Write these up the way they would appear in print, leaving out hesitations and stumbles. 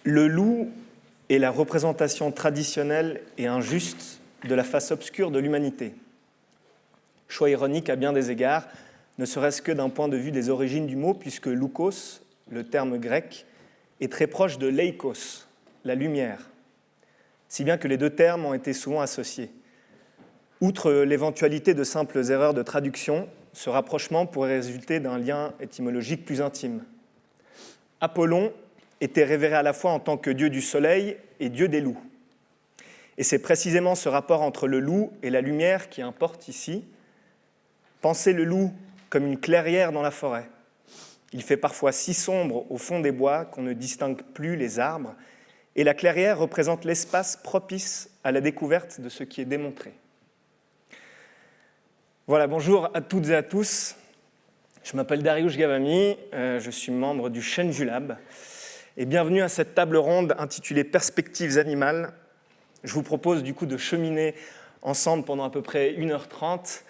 Le loup est la représentation traditionnelle et injuste de la face obscure de l'humanité. Choix ironique à bien des égards, ne serait-ce que d'un point de vue des origines du mot, puisque loukos, le terme grec, est très proche de leikos, la lumière, si bien que les deux termes ont été souvent associés. Outre l'éventualité de simples erreurs de traduction, ce rapprochement pourrait résulter d'un lien étymologique plus intime. Apollon était révéré à la fois en tant que dieu du soleil et dieu des loups. Et c'est précisément ce rapport entre le loup et la lumière qui importe ici. Pensez le loup comme une clairière dans la forêt. Il fait parfois si sombre au fond des bois qu'on ne distingue plus les arbres, et la clairière représente l'espace propice à la découverte de ce qui est démontré. Voilà, bonjour à toutes et à tous. Je m'appelle Dariush Gavami, je suis membre du Shenju Lab, et bienvenue à cette table ronde intitulée Perspectives animales. Je vous propose du coup de cheminer ensemble pendant à peu près 1h30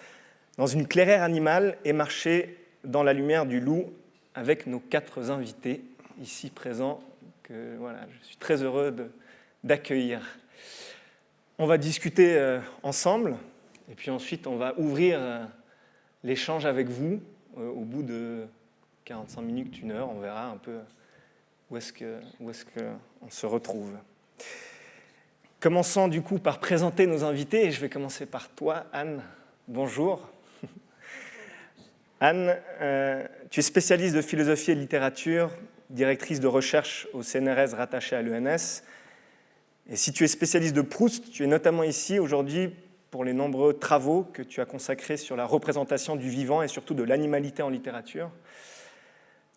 dans une clairière animale et marcher dans la lumière du loup avec nos 4 invités ici présents, que voilà, je suis très heureux d'accueillir. On va discuter ensemble, et puis ensuite on va ouvrir l'échange avec vous au bout de 45 minutes, 1 heure, on verra un peu où est-ce qu'on se retrouve. Commençons du coup par présenter nos invités, et je vais commencer par toi, Anne. Bonjour. Anne, tu es spécialiste de philosophie et de littérature, directrice de recherche au CNRS rattaché à l'ENS. Et si tu es spécialiste de Proust, tu es notamment ici aujourd'hui pour les nombreux travaux que tu as consacrés sur la représentation du vivant et surtout de l'animalité en littérature.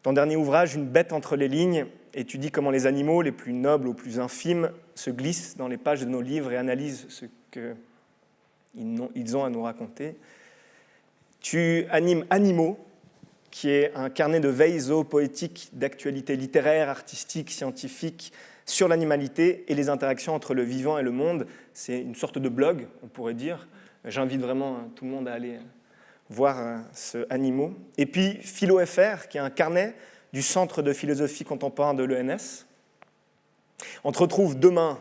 Ton dernier ouvrage, Une bête entre les lignes, étudie comment les animaux, les plus nobles aux plus infimes, se glissent dans les pages de nos livres et analysent ce qu'ils ont à nous raconter. Tu animes Animaux, qui est un carnet de veille zoopoétique d'actualité littéraire, artistique, scientifique sur l'animalité et les interactions entre le vivant et le monde. C'est une sorte de blog, on pourrait dire. J'invite vraiment tout le monde à aller voir ce Animaux. Et puis PhiloFR, qui est un carnet du Centre de philosophie contemporaine de l'ENS. On te retrouve demain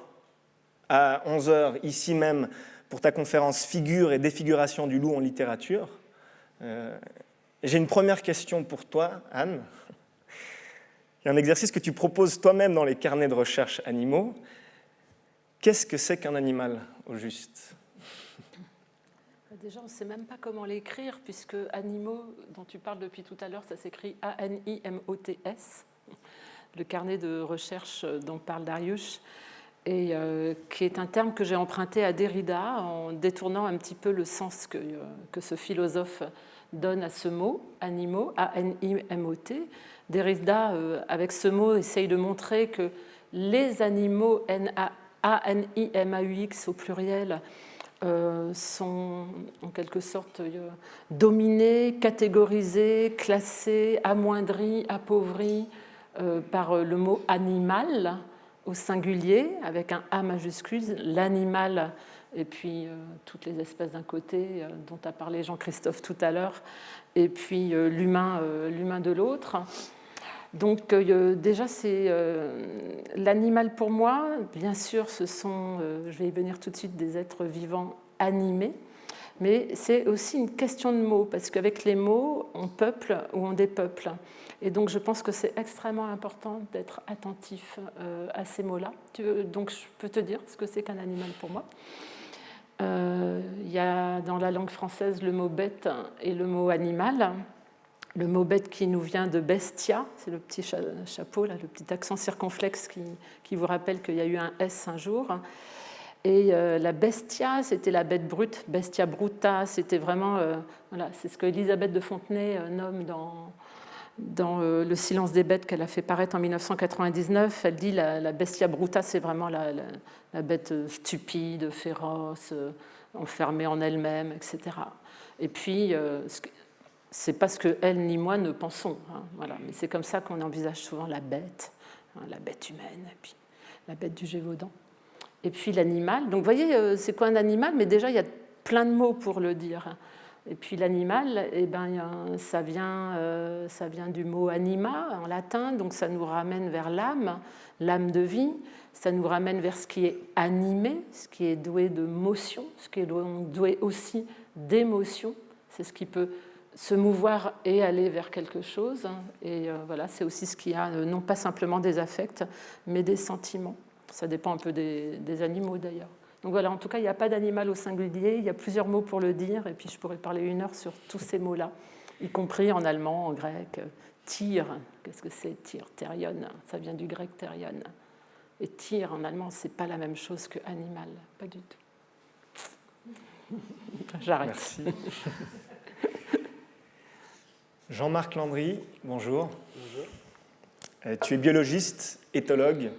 à 11h, ici même, pour ta conférence Figure et défiguration du loup en littérature. J'ai une première question pour toi, Anne. Il y a un exercice que tu proposes toi-même dans les carnets de recherche Animaux. Qu'est-ce que c'est qu'un animal, au juste ? Déjà, on ne sait même pas comment l'écrire, puisque Animaux, dont tu parles depuis tout à l'heure, ça s'écrit A-N-I-M-O-T-S, le carnet de recherche dont parle Dariush, et qui est un terme que j'ai emprunté à Derrida en détournant un petit peu le sens que ce philosophe donne à ce mot, animaux, A-N-I-M-O-T. Derrida, avec ce mot, essaye de montrer que les animaux, A-N-I-M-A-U-X au pluriel, sont en quelque sorte dominés, catégorisés, classés, amoindris, appauvris par le mot animal au singulier, avec un A majuscule, l'animal, et puis toutes les espèces d'un côté, dont a parlé Jean-Christophe tout à l'heure, et puis l'humain de l'autre. Donc déjà, c'est l'animal pour moi, bien sûr, ce sont, je vais y venir tout de suite, des êtres vivants animés, mais c'est aussi une question de mots, parce qu'avec les mots, on peuple ou on dépeuple. Et donc je pense que c'est extrêmement important d'être attentif à ces mots-là. Donc je peux te dire ce que c'est qu'un animal pour moi. Il y a dans la langue française le mot bête et le mot animal. Le mot bête qui nous vient de bestia, c'est le petit chapeau, là, le petit accent circonflexe qui vous rappelle qu'il y a eu un S un jour. Et la bestia, c'était la bête brute, bestia bruta, c'était vraiment, voilà, c'est ce que Elisabeth de Fontenay nomme dans Le silence des bêtes qu'elle a fait paraître en 1999. Elle dit la bestia bruta, c'est vraiment la bête stupide, féroce, enfermée en elle-même, etc. Et puis, c'est pas ce que elle ni moi ne pensons, hein, voilà. Mais c'est comme ça qu'on envisage souvent la bête, hein, la bête humaine, et puis la bête du Gévaudan. Et puis l'animal. Donc vous voyez, c'est quoi un animal ? Mais déjà, il y a plein de mots pour le dire. Et puis l'animal, eh ben, ça vient du mot anima en latin, donc ça nous ramène vers l'âme, l'âme de vie, ça nous ramène vers ce qui est animé, ce qui est doué de motion, ce qui est doué aussi d'émotion, c'est ce qui peut se mouvoir et aller vers quelque chose. Et voilà, c'est aussi ce qui a non pas simplement des affects, mais des sentiments. Ça dépend un peu des animaux d'ailleurs. Donc voilà, en tout cas, il n'y a pas d'animal au singulier, il y a plusieurs mots pour le dire, et puis je pourrais parler 1 heure sur tous ces mots-là, y compris en allemand, en grec. Tyr, qu'est-ce que c'est tyr? Therion, ça vient du grec therion. Et tyr en allemand, ce n'est pas la même chose que animal, pas du tout. J'arrête. Merci. Jean-Marc Landry, bonjour. Bonjour. Tu es biologiste, éthologue,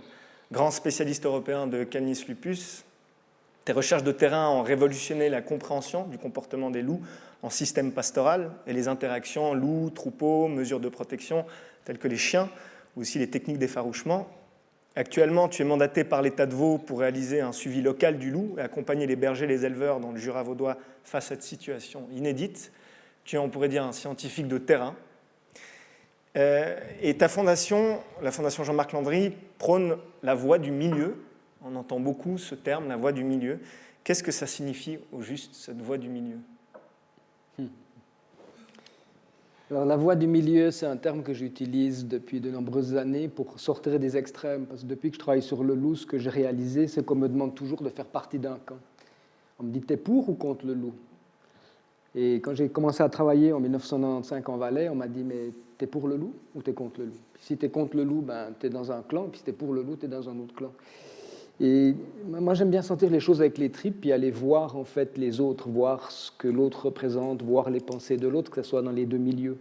grand spécialiste européen de Canis lupus. Tes recherches de terrain ont révolutionné la compréhension du comportement des loups en système pastoral et les interactions loups, troupeaux, mesures de protection telles que les chiens, ou aussi les techniques d'effarouchement. Actuellement, tu es mandaté par l'État de Vaud pour réaliser un suivi local du loup et accompagner les bergers et les éleveurs dans le Jura vaudois face à cette situation inédite. Tu es, on pourrait dire, un scientifique de terrain. Et ta fondation, la Fondation Jean-Marc Landry, prône la voie du milieu. On entend beaucoup ce terme, la voie du milieu. Qu'est-ce que ça signifie au juste, cette voie du milieu ? Alors, la voie du milieu, c'est un terme que j'utilise depuis de nombreuses années pour sortir des extrêmes. Parce que depuis que je travaille sur le loup, ce que j'ai réalisé, c'est qu'on me demande toujours de faire partie d'un camp. On me dit, t'es pour ou contre le loup ? Et quand j'ai commencé à travailler en 1995 en Valais, on m'a dit, mais t'es pour le loup ou t'es contre le loup ? Si t'es contre le loup, ben, t'es dans un clan, puis si t'es pour le loup, t'es dans un autre clan. Et moi, j'aime bien sentir les choses avec les tripes, puis aller voir en fait les autres, voir ce que l'autre représente, voir les pensées de l'autre, que ce soit dans les deux milieux.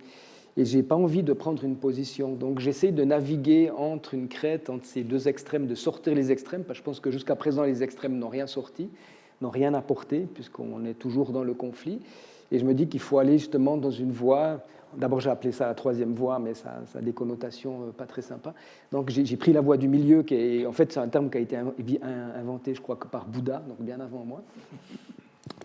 Et j'ai pas envie de prendre une position. Donc j'essaie de naviguer entre une crête, entre ces deux extrêmes, de sortir les extrêmes, parce que je pense que jusqu'à présent, les extrêmes n'ont rien sorti, n'ont rien apporté, puisqu'on est toujours dans le conflit. Et je me dis qu'il faut aller justement dans une voie. D'abord, j'ai appelé ça la troisième voie, mais ça a des connotations pas très sympas. Donc, j'ai pris la voie du milieu, qui est, en fait, c'est un terme qui a été inventé, je crois, que par Bouddha, donc bien avant moi,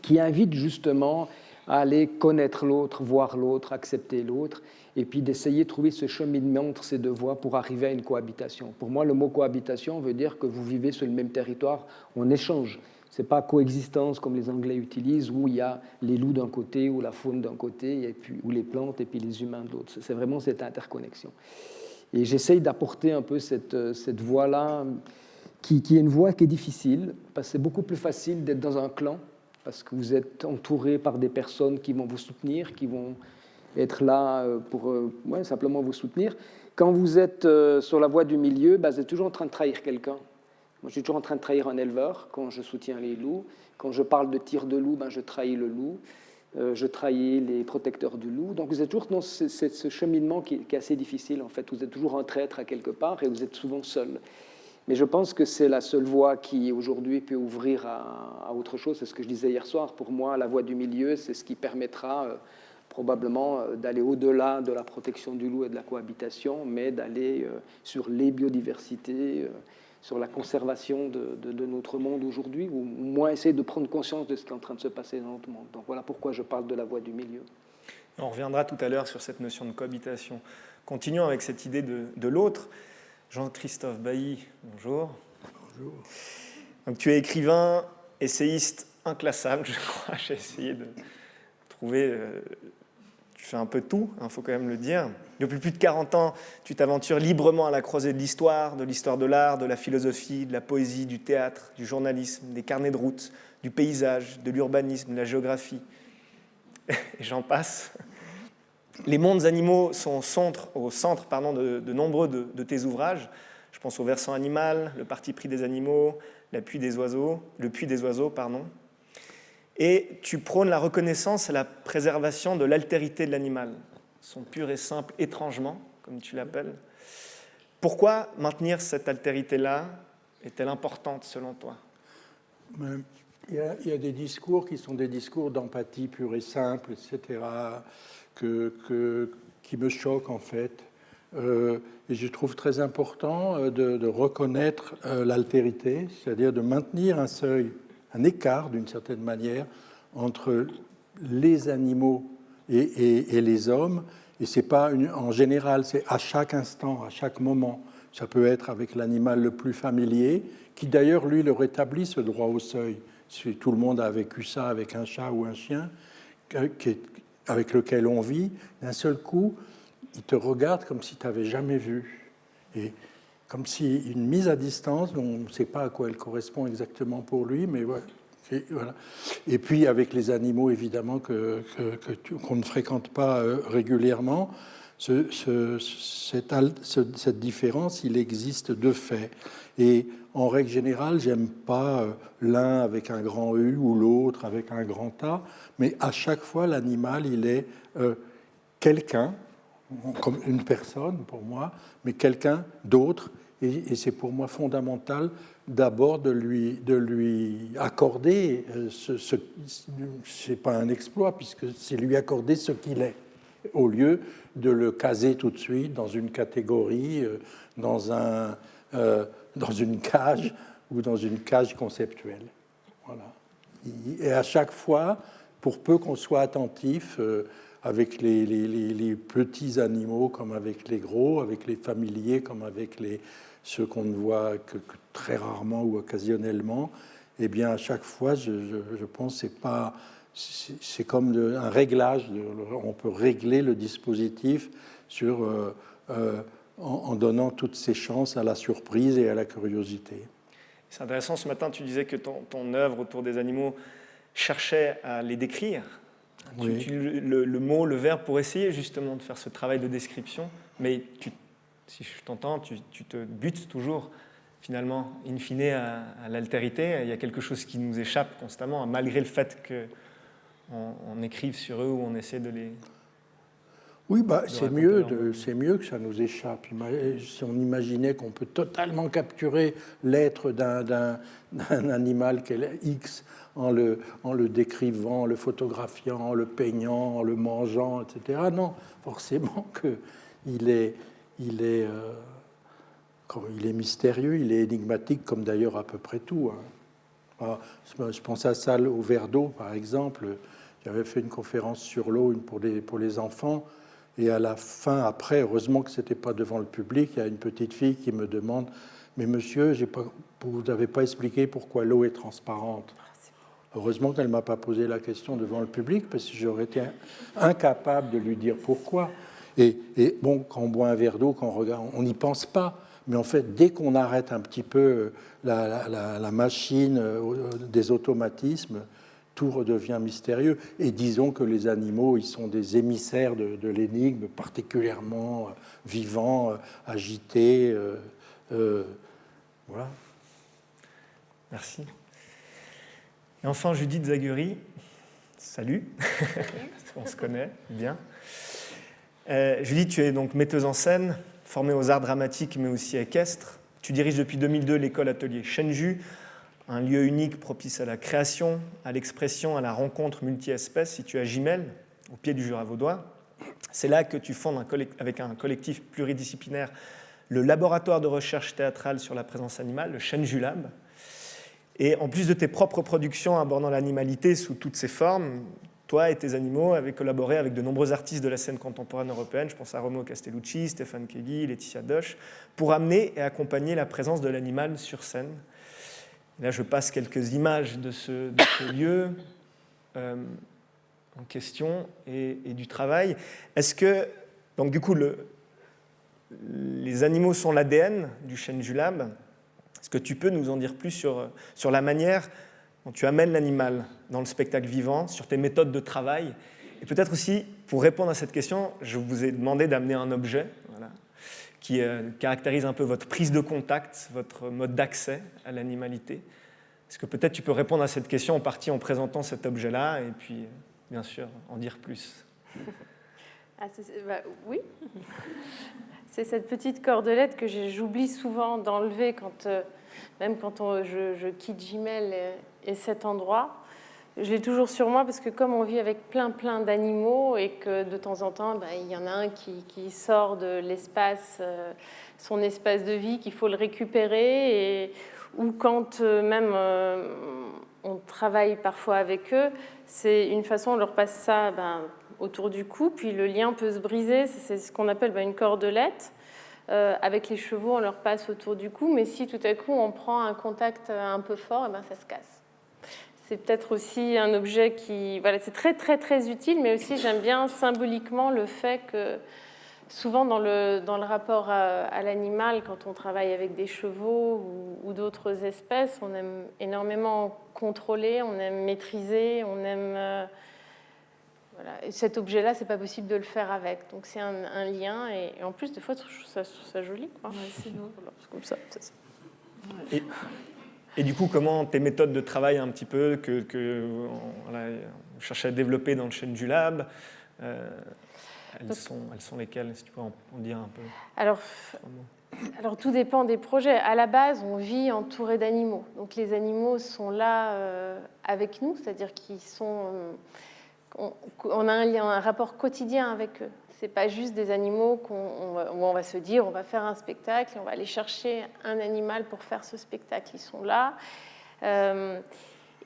qui invite justement à aller connaître l'autre, voir l'autre, accepter l'autre, et puis d'essayer de trouver ce cheminement entre ces deux voies pour arriver à une cohabitation. Pour moi, le mot cohabitation veut dire que vous vivez sur le même territoire, on échange. Ce n'est pas coexistence comme les Anglais utilisent, où il y a les loups d'un côté, ou la faune d'un côté, et puis, ou les plantes, et puis les humains de l'autre. C'est vraiment cette interconnexion. Et j'essaye d'apporter un peu cette voie-là, qui est une voie qui est difficile, parce que c'est beaucoup plus facile d'être dans un clan, parce que vous êtes entouré par des personnes qui vont vous soutenir, qui vont être là pour simplement vous soutenir. Quand vous êtes sur la voie du milieu, vous êtes toujours en train de trahir quelqu'un. Moi, je suis toujours en train de trahir un éleveur quand je soutiens les loups. Quand je parle de tir de loup, je trahis le loup. Je trahis les protecteurs du loup. Donc, vous êtes toujours dans ce cheminement qui est assez difficile, en fait. Vous êtes toujours un traître à quelque part et vous êtes souvent seul. Mais je pense que c'est la seule voie qui, aujourd'hui, peut ouvrir à autre chose. C'est ce que je disais hier soir. Pour moi, la voie du milieu, c'est ce qui permettra probablement d'aller au-delà de la protection du loup et de la cohabitation, mais d'aller sur les biodiversités, sur la conservation de notre monde aujourd'hui, ou moins essayer de prendre conscience de ce qui est en train de se passer dans notre monde. Donc voilà pourquoi je parle de la voie du milieu. On reviendra tout à l'heure sur cette notion de cohabitation. Continuons avec cette idée de l'autre. Jean-Christophe Bailly, bonjour. Bonjour. Donc, tu es écrivain, essayiste inclassable, je crois. J'ai essayé de trouver... Tu fais un peu tout, faut quand même le dire. Depuis plus de 40 ans, tu t'aventures librement à la croisée de l'histoire de l'art, de la philosophie, de la poésie, du théâtre, du journalisme, des carnets de route, du paysage, de l'urbanisme, de la géographie. Et j'en passe. Les mondes animaux sont au centre de nombreux de tes ouvrages. Je pense au versant animal, le parti pris des animaux, le puits des oiseaux. Et tu prônes la reconnaissance et la préservation de l'altérité de l'animal, son pur et simple étrangement, comme tu l'appelles. Pourquoi maintenir cette altérité-là est-elle importante selon toi ? Il y a des discours qui sont des discours d'empathie pure et simple, etc., qui me choquent en fait. Et je trouve très important de reconnaître l'altérité, c'est-à-dire de maintenir un seuil, un écart d'une certaine manière entre les animaux et les hommes, et c'est pas en général, c'est à chaque instant, à chaque moment. Ça peut être avec l'animal le plus familier, qui d'ailleurs, lui, le rétablit, ce droit au seuil. Si tout le monde a vécu ça avec un chat ou un chien, avec lequel on vit, d'un seul coup, il te regarde comme si tu n'avais jamais vu. Et comme si une mise à distance, on ne sait pas à quoi elle correspond exactement pour lui, mais ouais, voilà. Et puis avec les animaux, évidemment, qu'on ne fréquente pas régulièrement, cette différence, il existe de fait. Et en règle générale, j'aime pas l'un avec un grand U ou l'autre avec un grand A, mais à chaque fois, l'animal, il est quelqu'un, comme une personne pour moi, mais quelqu'un d'autre, et c'est pour moi fondamental d'abord de lui accorder, c'est pas un exploit, puisque c'est lui accorder ce qu'il est, au lieu de le caser tout de suite dans une catégorie, dans une cage ou dans une cage conceptuelle. Voilà. Et à chaque fois, pour peu qu'on soit attentif, avec les petits animaux comme avec les gros, avec les familiers comme avec ceux qu'on ne voit que très rarement ou occasionnellement, eh bien à chaque fois, je pense que c'est comme un réglage. On peut régler le dispositif en donnant toutes ses chances à la surprise et à la curiosité. C'est intéressant, ce matin, tu disais que ton œuvre autour des animaux cherchait à les décrire. Oui. Le mot, le verbe, pour essayer justement de faire ce travail de description, mais si je t'entends, tu te butes toujours, finalement, in fine, à l'altérité. Il y a quelque chose qui nous échappe constamment, malgré le fait qu'on écrive sur eux ou on essaie de les... Oui, c'est mieux que ça nous échappe. Si on imaginait qu'on peut totalement capturer l'être d'un animal qu'est X en le décrivant, en le photographiant, en le peignant, en le mangeant, etc. Non, forcément qu'il est mystérieux, il est énigmatique, comme d'ailleurs à peu près tout. Je pense à ça au verre d'eau, par exemple. J'avais fait une conférence sur l'eau pour les enfants. Et à la fin, après, heureusement que ce n'était pas devant le public, il y a une petite fille qui me demande « Mais monsieur, vous n'avez pas expliqué pourquoi l'eau est transparente ?» Heureusement qu'elle ne m'a pas posé la question devant le public, parce que j'aurais été incapable de lui dire pourquoi. Et bon, quand on boit un verre d'eau, quand on regarde, on n'y pense pas. Mais en fait, dès qu'on arrête un petit peu la machine des automatismes, tout redevient mystérieux. Et disons que les animaux, ils sont des émissaires de l'énigme, particulièrement vivants, agités. Voilà. Merci. Et enfin, Judith Zaguery. Salut. On se connaît bien. Judith, tu es donc metteuse en scène, formée aux arts dramatiques, mais aussi équestres. Tu diriges depuis 2002 l'école atelier Shenju, un lieu unique propice à la création, à l'expression, à la rencontre multi-espèces, situé à Gimel, au pied du Jura vaudois. C'est là que tu fondes avec un collectif pluridisciplinaire le laboratoire de recherche théâtrale sur la présence animale, le Shenju Lab. Et en plus de tes propres productions abordant l'animalité sous toutes ses formes, toi et tes animaux avez collaboré avec de nombreux artistes de la scène contemporaine européenne, je pense à Romo Castellucci, Stéphane Kegui, Laetitia Doche, pour amener et accompagner la présence de l'animal sur scène. Là, je passe quelques images de ce lieu en question et du travail. Est-ce que, donc du coup, les animaux sont l'ADN du Shenju Lab? Est-ce que tu peux nous en dire plus sur la manière dont tu amènes l'animal dans le spectacle vivant, sur tes méthodes de travail? Et peut-être aussi, pour répondre à cette question, je vous ai demandé d'amener un objet qui caractérise un peu votre prise de contact, votre mode d'accès à l'animalité. Est-ce que peut-être tu peux répondre à cette question en partie en présentant cet objet-là et puis, bien sûr, en dire plus? Oui. C'est cette petite cordelette que j'oublie souvent d'enlever même quand je quitte Gimel et cet endroit. je l'ai toujours sur moi parce que comme on vit avec plein d'animaux et que de temps en temps, il y en a un qui sort de l'espace, son espace de vie, qu'il faut le récupérer, ou quand même on travaille parfois avec eux, c'est une façon, on leur passe ça autour du cou, puis le lien peut se briser, c'est ce qu'on appelle une cordelette. Avec les chevaux, on leur passe autour du cou, mais si tout à coup on prend un contact un peu fort, ça se casse. C'est peut-être aussi un objet qui... Voilà, c'est très utile, mais aussi j'aime bien symboliquement le fait que souvent dans le rapport à l'animal, quand on travaille avec des chevaux ou d'autres espèces, on aime énormément contrôler, on aime maîtriser, on aime... Voilà. Et cet objet-là, c'est pas possible de le faire avec. Donc c'est un lien, et en plus, des fois, je trouve ça joli, quoi. Ouais, c'est beau. Voilà, c'est comme ça. Et du coup, comment tes méthodes de travail un petit peu voilà, vous cherchez à développer dans le Chêne du Lab, elles sont lesquelles, si tu peux en dire un peu? Alors tout dépend des projets. À la base, on vit entouré d'animaux. Donc les animaux sont là avec nous, c'est-à-dire qu'ils sont... on a un rapport quotidien avec eux. C'est pas juste des animaux où on va se dire on va faire un spectacle, on va aller chercher un animal pour faire ce spectacle. Ils sont là.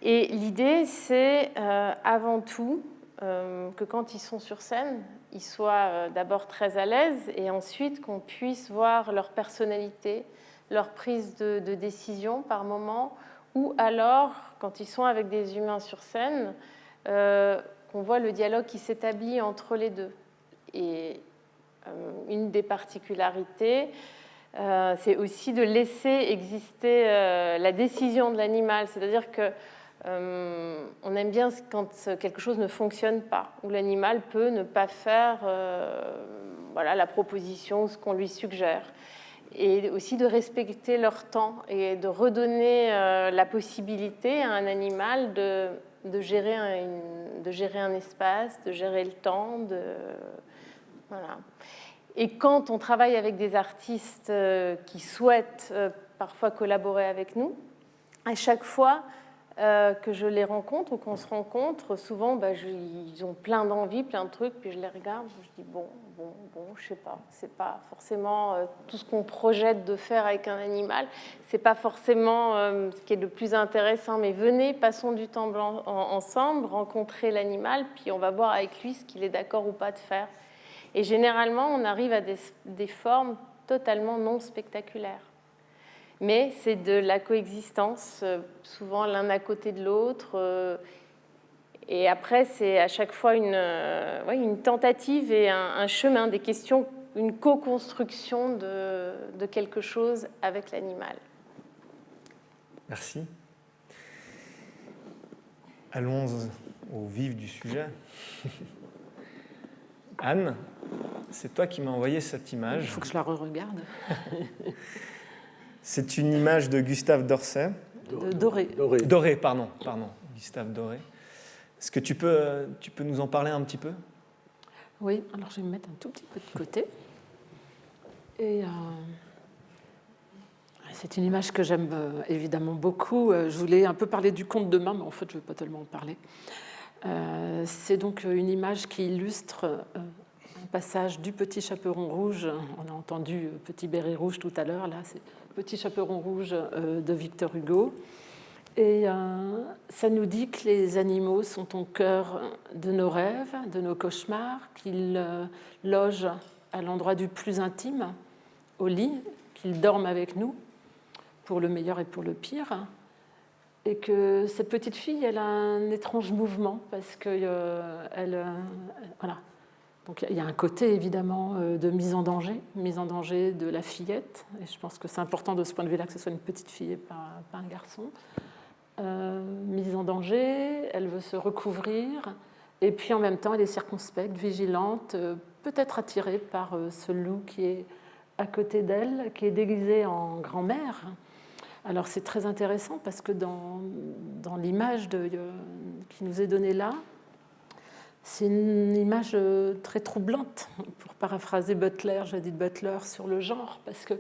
Et l'idée, c'est avant tout que quand ils sont sur scène, ils soient d'abord très à l'aise et ensuite qu'on puisse voir leur personnalité, leur prise de décision par moment, ou alors, quand ils sont avec des humains sur scène, qu'on voit le dialogue qui s'établit entre les deux. Et une des particularités, c'est aussi de laisser exister la décision de l'animal. C'est-à-dire que on aime bien quand quelque chose ne fonctionne pas, où l'animal peut ne pas faire la proposition, ce qu'on lui suggère. Et aussi de respecter leur temps et de redonner la possibilité à un animal de gérer un espace, de gérer le temps, voilà. Et quand on travaille avec des artistes qui souhaitent parfois collaborer avec nous, à chaque fois que je les rencontre ou qu'on se rencontre, souvent ils ont plein d'envies, plein de trucs, puis je les regarde, je dis bon, je sais pas, c'est pas forcément tout ce qu'on projette de faire avec un animal, c'est pas forcément ce qui est le plus intéressant, mais venez, passons du temps ensemble, rencontrer l'animal, puis on va voir avec lui ce qu'il est d'accord ou pas de faire. Et généralement, on arrive à des formes totalement non spectaculaires. Mais c'est de la coexistence, souvent l'un à côté de l'autre. Et après, c'est à chaque fois une tentative et un chemin, des questions, une co-construction de quelque chose avec l'animal. Merci. Allons au vif du sujet. Anne, c'est toi qui m'as envoyé cette image. Il faut que je la re-regarde. C'est une image de Gustave Doré. Doré. Pardon, Gustave Doré. Est-ce que tu peux nous en parler un petit peu? Oui, alors je vais me mettre un tout petit peu de côté. Et c'est une image que j'aime évidemment beaucoup. Je voulais un peu parler du conte de main, mais en fait, je ne vais pas tellement en parler. C'est donc une image qui illustre un passage du Petit Chaperon rouge. On a entendu Petit béret rouge tout à l'heure. Là, c'est Petit Chaperon rouge de Victor Hugo. Et ça nous dit que les animaux sont au cœur de nos rêves, de nos cauchemars, qu'ils logent à l'endroit du plus intime, au lit, qu'ils dorment avec nous, pour le meilleur et pour le pire. Et que cette petite fille, elle a un étrange mouvement, parce que voilà. Donc il y a un côté évidemment de mise en danger de la fillette. Et je pense que c'est important de ce point de vue-là que ce soit une petite fille et pas un garçon. Mise en danger, elle veut se recouvrir, et puis en même temps elle est circonspecte, vigilante, peut-être attirée par ce loup qui est à côté d'elle, qui est déguisé en grand-mère. Alors c'est très intéressant parce que dans l'image qui nous est donnée là, c'est une image très troublante, pour paraphraser Butler, Judith Butler, sur le genre, parce que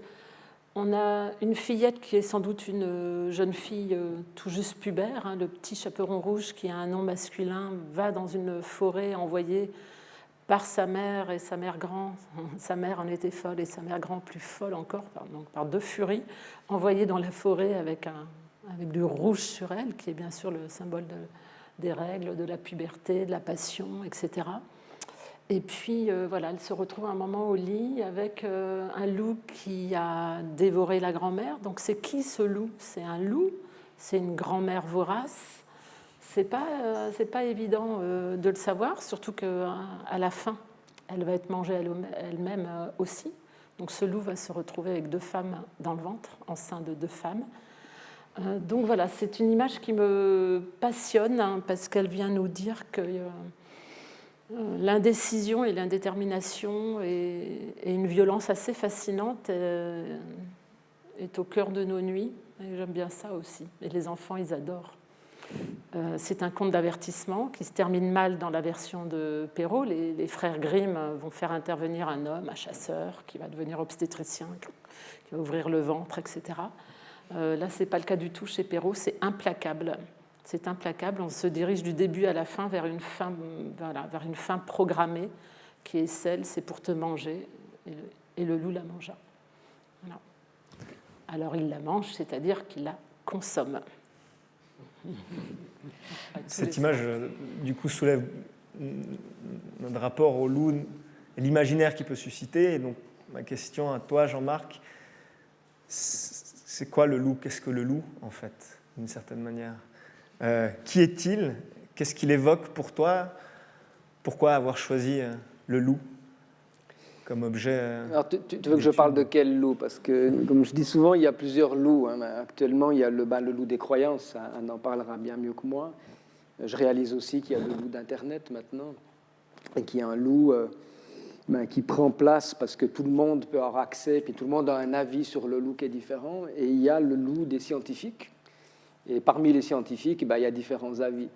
On a une fillette qui est sans doute une jeune fille tout juste pubère. Le petit chaperon rouge qui a un nom masculin va dans une forêt envoyée par sa mère et sa mère grand. Sa mère en était folle et sa mère grand plus folle encore, donc par deux furies, envoyées dans la forêt avec du rouge sur elle, qui est bien sûr le symbole des règles, de la puberté, de la passion, etc. Et puis, voilà, elle se retrouve un moment au lit avec un loup qui a dévoré la grand-mère. Donc, c'est qui ce loup? C'est un loup? C'est une grand-mère vorace? C'est pas évident de le savoir, surtout qu'à la fin, elle va être mangée elle-même aussi. Donc, ce loup va se retrouver avec 2 femmes dans le ventre, enceinte de 2 femmes. Donc, voilà, c'est une image qui me passionne parce qu'elle vient nous dire que... l'indécision et l'indétermination et une violence assez fascinante est au cœur de nos nuits. Et j'aime bien ça aussi. Et les enfants, ils adorent. C'est un conte d'avertissement qui se termine mal dans la version de Perrault. Les frères Grimm vont faire intervenir un homme, un chasseur, qui va devenir obstétricien, qui va ouvrir le ventre, etc. Là, ce n'est pas le cas du tout chez Perrault. C'est implacable. C'est implacable, on se dirige du début à la fin vers une fin, voilà, vers une fin programmée qui est celle, c'est pour te manger, et le loup la mangea. Voilà. Alors il la mange, c'est-à-dire qu'il la consomme. Cette image, du coup, soulève notre rapport au loup et l'imaginaire qu'il peut susciter. Et donc, ma question à toi, Jean-Marc, c'est quoi le loup? Qu'est-ce que le loup, en fait, d'une certaine manière? Qui est-il? Qu'est-ce qu'il évoque pour toi? Pourquoi avoir choisi le loup comme objet? Alors, tu veux que je parle de quel loup? Parce que, comme je dis souvent, il y a plusieurs loups. Actuellement, il y a le loup des croyances. On en parlera bien mieux que moi. Je réalise aussi qu'il y a le loup d'Internet maintenant, et qu'il y a un loup qui prend place parce que tout le monde peut avoir accès, puis tout le monde a un avis sur le loup qui est différent. Et il y a le loup des scientifiques. Et parmi les scientifiques, il y a différents avis.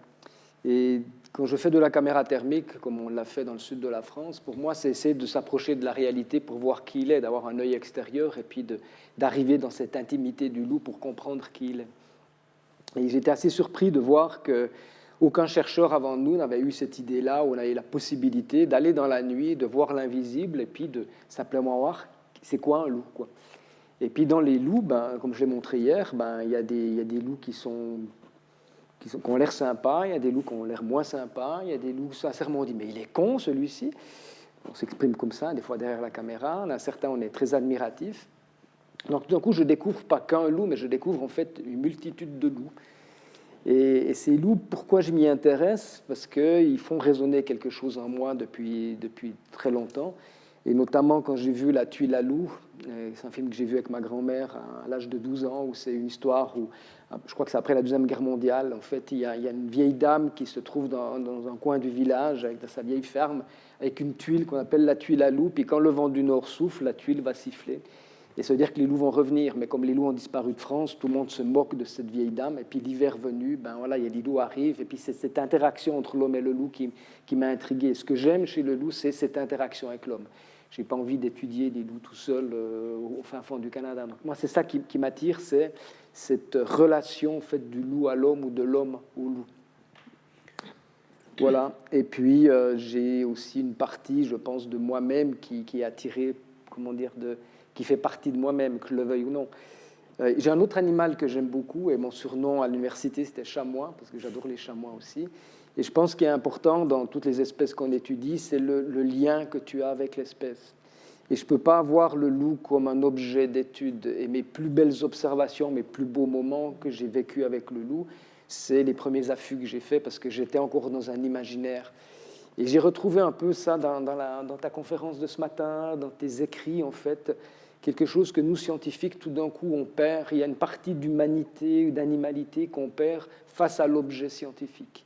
Et quand je fais de la caméra thermique, comme on l'a fait dans le sud de la France, pour moi, c'est essayer de s'approcher de la réalité pour voir qui il est, d'avoir un œil extérieur et puis d'arriver dans cette intimité du loup pour comprendre qui il est. Et j'étais assez surpris de voir qu'aucun chercheur avant nous n'avait eu cette idée-là, où on avait la possibilité d'aller dans la nuit, de voir l'invisible et puis de simplement voir c'est quoi un loup, quoi. Et puis dans les loups, comme je l'ai montré hier, il y a des loups qui ont l'air sympas, il y a des loups qui ont l'air moins sympas, il y a des loups, sincèrement, on dit « mais il est con celui-ci ». On s'exprime comme ça, des fois derrière la caméra. Là, certains, on est très admiratifs. Donc tout d'un coup, je ne découvre pas qu'un loup, mais je découvre en fait une multitude de loups. Et ces loups, pourquoi je m'y intéresse? Parce qu'ils font résonner quelque chose en moi depuis très longtemps. Et notamment quand j'ai vu La Tuile à loup, c'est un film que j'ai vu avec ma grand-mère à l'âge de 12 ans, où c'est une histoire où, je crois que c'est après la Deuxième Guerre mondiale, en fait, il y a une vieille dame qui se trouve dans un coin du village, dans sa vieille ferme, avec une tuile qu'on appelle la tuile à loup, puis quand le vent du nord souffle, la tuile va siffler. Et ça veut dire que les loups vont revenir, mais comme les loups ont disparu de France, tout le monde se moque de cette vieille dame, et puis l'hiver venu, voilà, il y a des loups arrivent, et puis c'est cette interaction entre l'homme et le loup qui m'a intrigué. Ce que j'aime chez le loup, c'est cette interaction avec l'homme. Je n'ai pas envie d'étudier des loups tout seul au fin fond du Canada. Donc moi, c'est ça qui m'attire, c'est cette relation en fait, du loup à l'homme ou de l'homme au loup. Voilà. Et puis, j'ai aussi une partie, je pense, de moi-même qui est attirée, qui fait partie de moi-même, que je le veuille ou non. J'ai un autre animal que j'aime beaucoup, et mon surnom à l'université, c'était chamois, parce que j'adore les chamois aussi. Et je pense qu'il est important dans toutes les espèces qu'on étudie, c'est le lien que tu as avec l'espèce. Et je ne peux pas voir le loup comme un objet d'étude. Et mes plus belles observations, mes plus beaux moments que j'ai vécus avec le loup, c'est les premiers affûts que j'ai faits parce que j'étais encore dans un imaginaire. Et j'ai retrouvé un peu ça dans ta conférence de ce matin, dans tes écrits, en fait, quelque chose que nous, scientifiques, tout d'un coup, on perd. Il y a une partie d'humanité, d'animalité qu'on perd face à l'objet scientifique.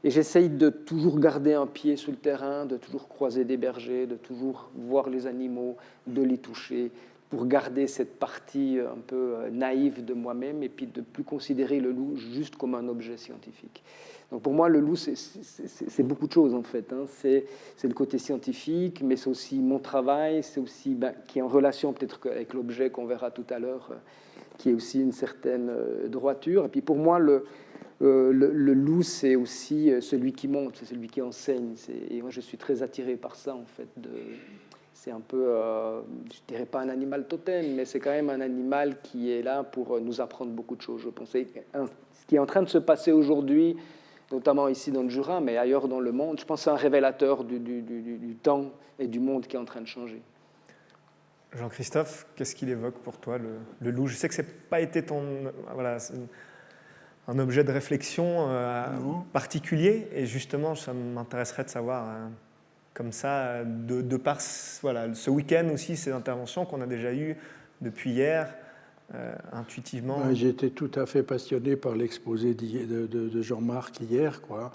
Et j'essaye de toujours garder un pied sur le terrain, de toujours croiser des bergers, de toujours voir les animaux, de les toucher, pour garder cette partie un peu naïve de moi-même et puis de ne plus considérer le loup juste comme un objet scientifique. Donc pour moi, le loup, c'est beaucoup de choses en fait. Hein. C'est le côté scientifique, mais c'est aussi mon travail, c'est aussi qui est en relation peut-être avec l'objet qu'on verra tout à l'heure, qui est aussi une certaine droiture. Et puis pour moi, le loup, c'est aussi celui qui montre, c'est celui qui enseigne. Et moi, je suis très attiré par ça en fait. C'est un peu, je dirais pas un animal totem, mais c'est quand même un animal qui est là pour nous apprendre beaucoup de choses, je pense. Ce qui est en train de se passer aujourd'hui, notamment ici dans le Jura, mais ailleurs dans le monde, je pense que c'est un révélateur du temps et du monde qui est en train de changer. Jean-Christophe, qu'est-ce qu'il évoque pour toi, le loup? Je sais que ce n'a pas été un objet de réflexion particulier, et justement, ça m'intéresserait de savoir... comme ça, de par ce week-end aussi, ces interventions qu'on a déjà eues depuis hier, intuitivement. J'ai été tout à fait passionné par l'exposé de Jean-Marc hier, quoi.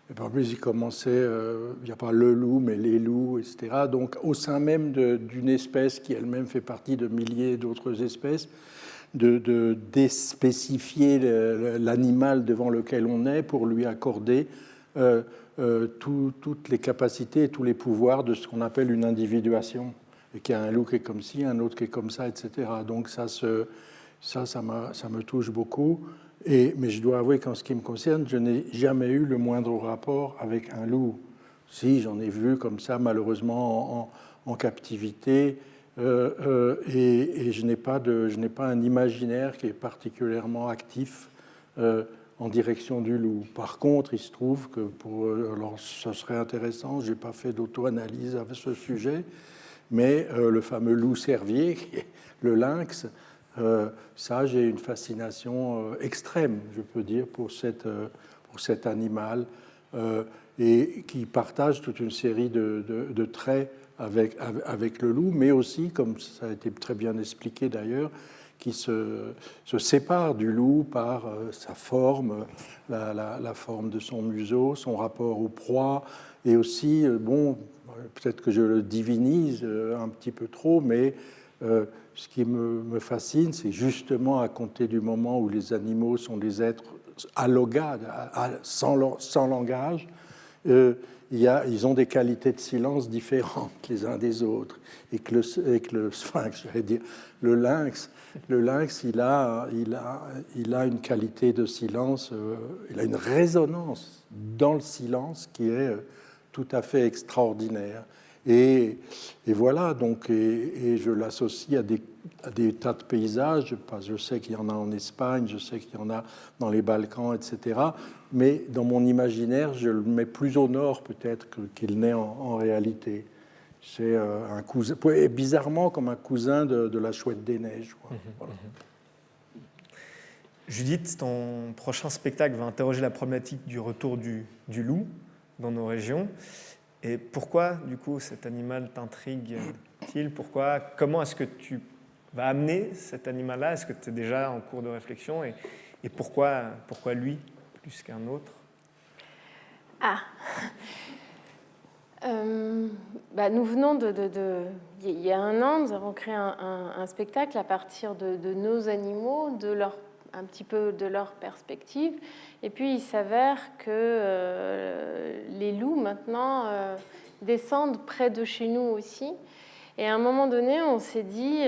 Et en plus, il commençait, il n'y a pas le loup, mais les loups, etc. Donc, au sein même d'une espèce qui elle-même fait partie de milliers d'autres espèces, de déspécifier l'animal devant lequel on est pour lui accorder toutes les capacités et tous les pouvoirs de ce qu'on appelle une individuation, et qu'il y a un loup qui est comme ci, un autre qui est comme ça, etc. Donc ça me touche beaucoup. Mais je dois avouer qu'en ce qui me concerne, je n'ai jamais eu le moindre rapport avec un loup. Si, j'en ai vu comme ça, malheureusement, en captivité, et je n'ai pas un imaginaire qui est particulièrement actif en direction du loup. Par contre, il se trouve que alors ça serait intéressant, je n'ai pas fait d'auto-analyse à ce sujet, mais le fameux loup cervier, le lynx, ça, j'ai une fascination extrême, je peux dire, pour cet animal, et qui partage toute une série de traits avec le loup, mais aussi, comme ça a été très bien expliqué d'ailleurs, qui se sépare du loup par sa forme, la forme de son museau, son rapport aux proies, et aussi, peut-être que je le divinise un petit peu trop, mais ce qui me fascine, c'est justement à compter du moment où les animaux sont des êtres allogades, sans langage, ils ont des qualités de silence différentes les uns des autres, et que le sphinx, j'allais dire, le lynx, il a une qualité de silence, il a une résonance dans le silence qui est tout à fait extraordinaire. Et voilà, donc, et je l'associe à des tas de paysages. Je sais qu'il y en a en Espagne, je sais qu'il y en a dans les Balkans, etc. Mais dans mon imaginaire, je le mets plus au nord peut-être qu'il n'est en réalité. C'est un cousin, et bizarrement comme un cousin de la chouette des neiges, quoi. Voilà. Judith, ton prochain spectacle va interroger la problématique du retour du loup dans nos régions. Et pourquoi, du coup, cet animal t'intrigue-t-il? Comment est-ce que tu vas amener cet animal-là? Est-ce que tu es déjà en cours de réflexion? Et pourquoi lui plus qu'un autre? Nous venons il y a un an, nous avons créé un spectacle à partir de nos animaux, un petit peu de leur perspective. Et puis il s'avère que les loups maintenant descendent près de chez nous aussi. Et à un moment donné, on s'est dit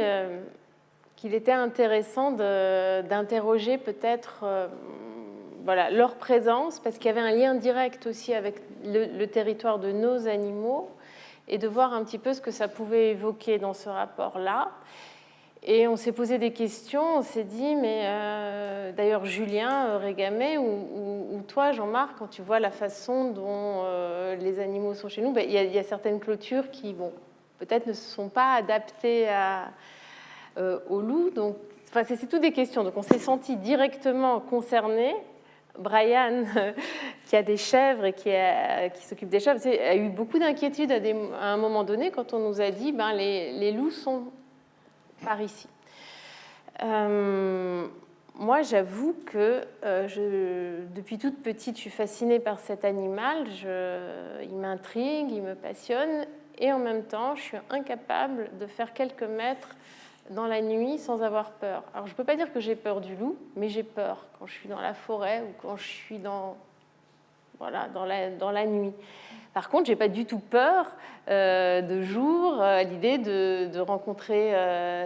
qu'il était intéressant d'interroger peut-être leur présence, parce qu'il y avait un lien direct aussi avec le territoire de nos animaux, et de voir un petit peu ce que ça pouvait évoquer dans ce rapport-là. Et on s'est posé des questions, on s'est dit, mais d'ailleurs Julien Régamay ou toi Jean-Marc, quand tu vois la façon dont les animaux sont chez nous, il y a certaines clôtures qui, peut-être ne sont pas adaptées aux loups. Donc, c'est toutes des questions. Donc on s'est senti directement concernés. Brian, qui a des chèvres et qui s'occupe des chèvres, a eu beaucoup d'inquiétudes à un moment donné quand on nous a dit les loups sont par ici. Moi, j'avoue que depuis toute petite, je suis fascinée par cet animal. Il m'intrigue, il me passionne, et en même temps, je suis incapable de faire quelques mètres dans la nuit sans avoir peur. Alors je ne peux pas dire que j'ai peur du loup, mais j'ai peur quand je suis dans la forêt ou quand je suis dans la nuit. Par contre, je n'ai pas du tout peur de jour à l'idée de rencontrer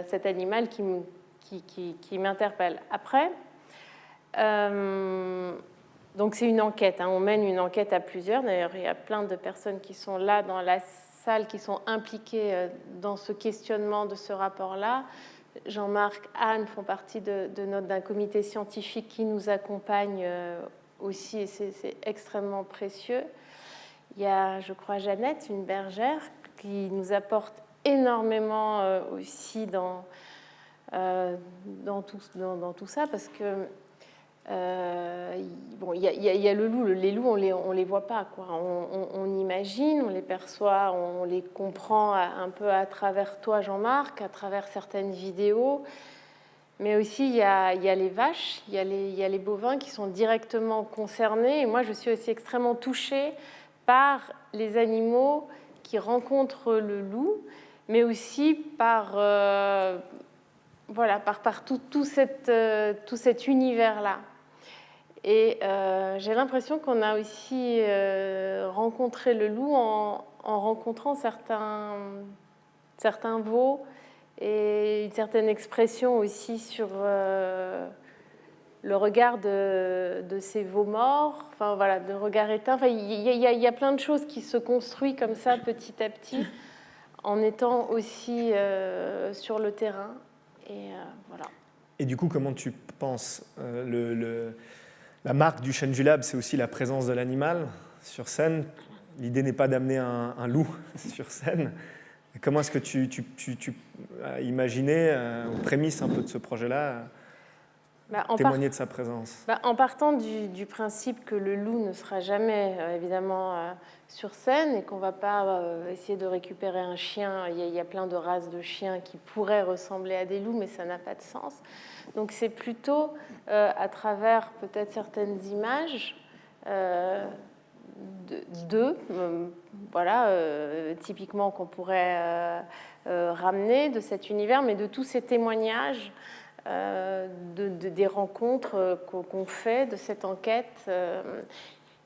cet animal qui m'interpelle. Après, donc c'est une enquête, on mène une enquête à plusieurs. D'ailleurs, il y a plein de personnes qui sont là dans la salle, qui sont impliquées dans ce questionnement de ce rapport-là. Jean-Marc, Anne font partie d'un comité scientifique qui nous accompagne aussi, et c'est extrêmement précieux. Il y a, je crois, Jeannette, une bergère, qui nous apporte énormément aussi dans tout ça, parce que il y a le loup. Les loups, on les voit pas, quoi. On imagine, on les perçoit, on les comprend un peu à travers toi, Jean-Marc, à travers certaines vidéos. Mais aussi, il y a les vaches, il y a les bovins qui sont directement concernés. Et moi, je suis aussi extrêmement touchée par les animaux qui rencontrent le loup, mais aussi par tout cet univers-là. Et j'ai l'impression qu'on a aussi rencontré le loup en rencontrant certains veaux et une certaine expression aussi sur le regard de ces veaux morts, de regard éteint. Il y a plein de choses qui se construisent comme ça petit à petit en étant aussi sur le terrain. Et voilà. Et du coup, comment tu penses la marque du Shenju Lab, c'est aussi la présence de l'animal sur scène. L'idée n'est pas d'amener un loup sur scène. Comment est-ce que tu as imaginé, aux prémices un peu de ce projet-là, témoigner de sa présence? En partant du principe que le loup ne sera jamais, évidemment, sur scène et qu'on ne va pas essayer de récupérer un chien. Il y a plein de races de chiens qui pourraient ressembler à des loups, mais ça n'a pas de sens. Donc c'est plutôt à travers peut-être certaines images typiquement qu'on pourrait ramener de cet univers, mais de tous ces témoignages, des rencontres qu'on fait, de cette enquête.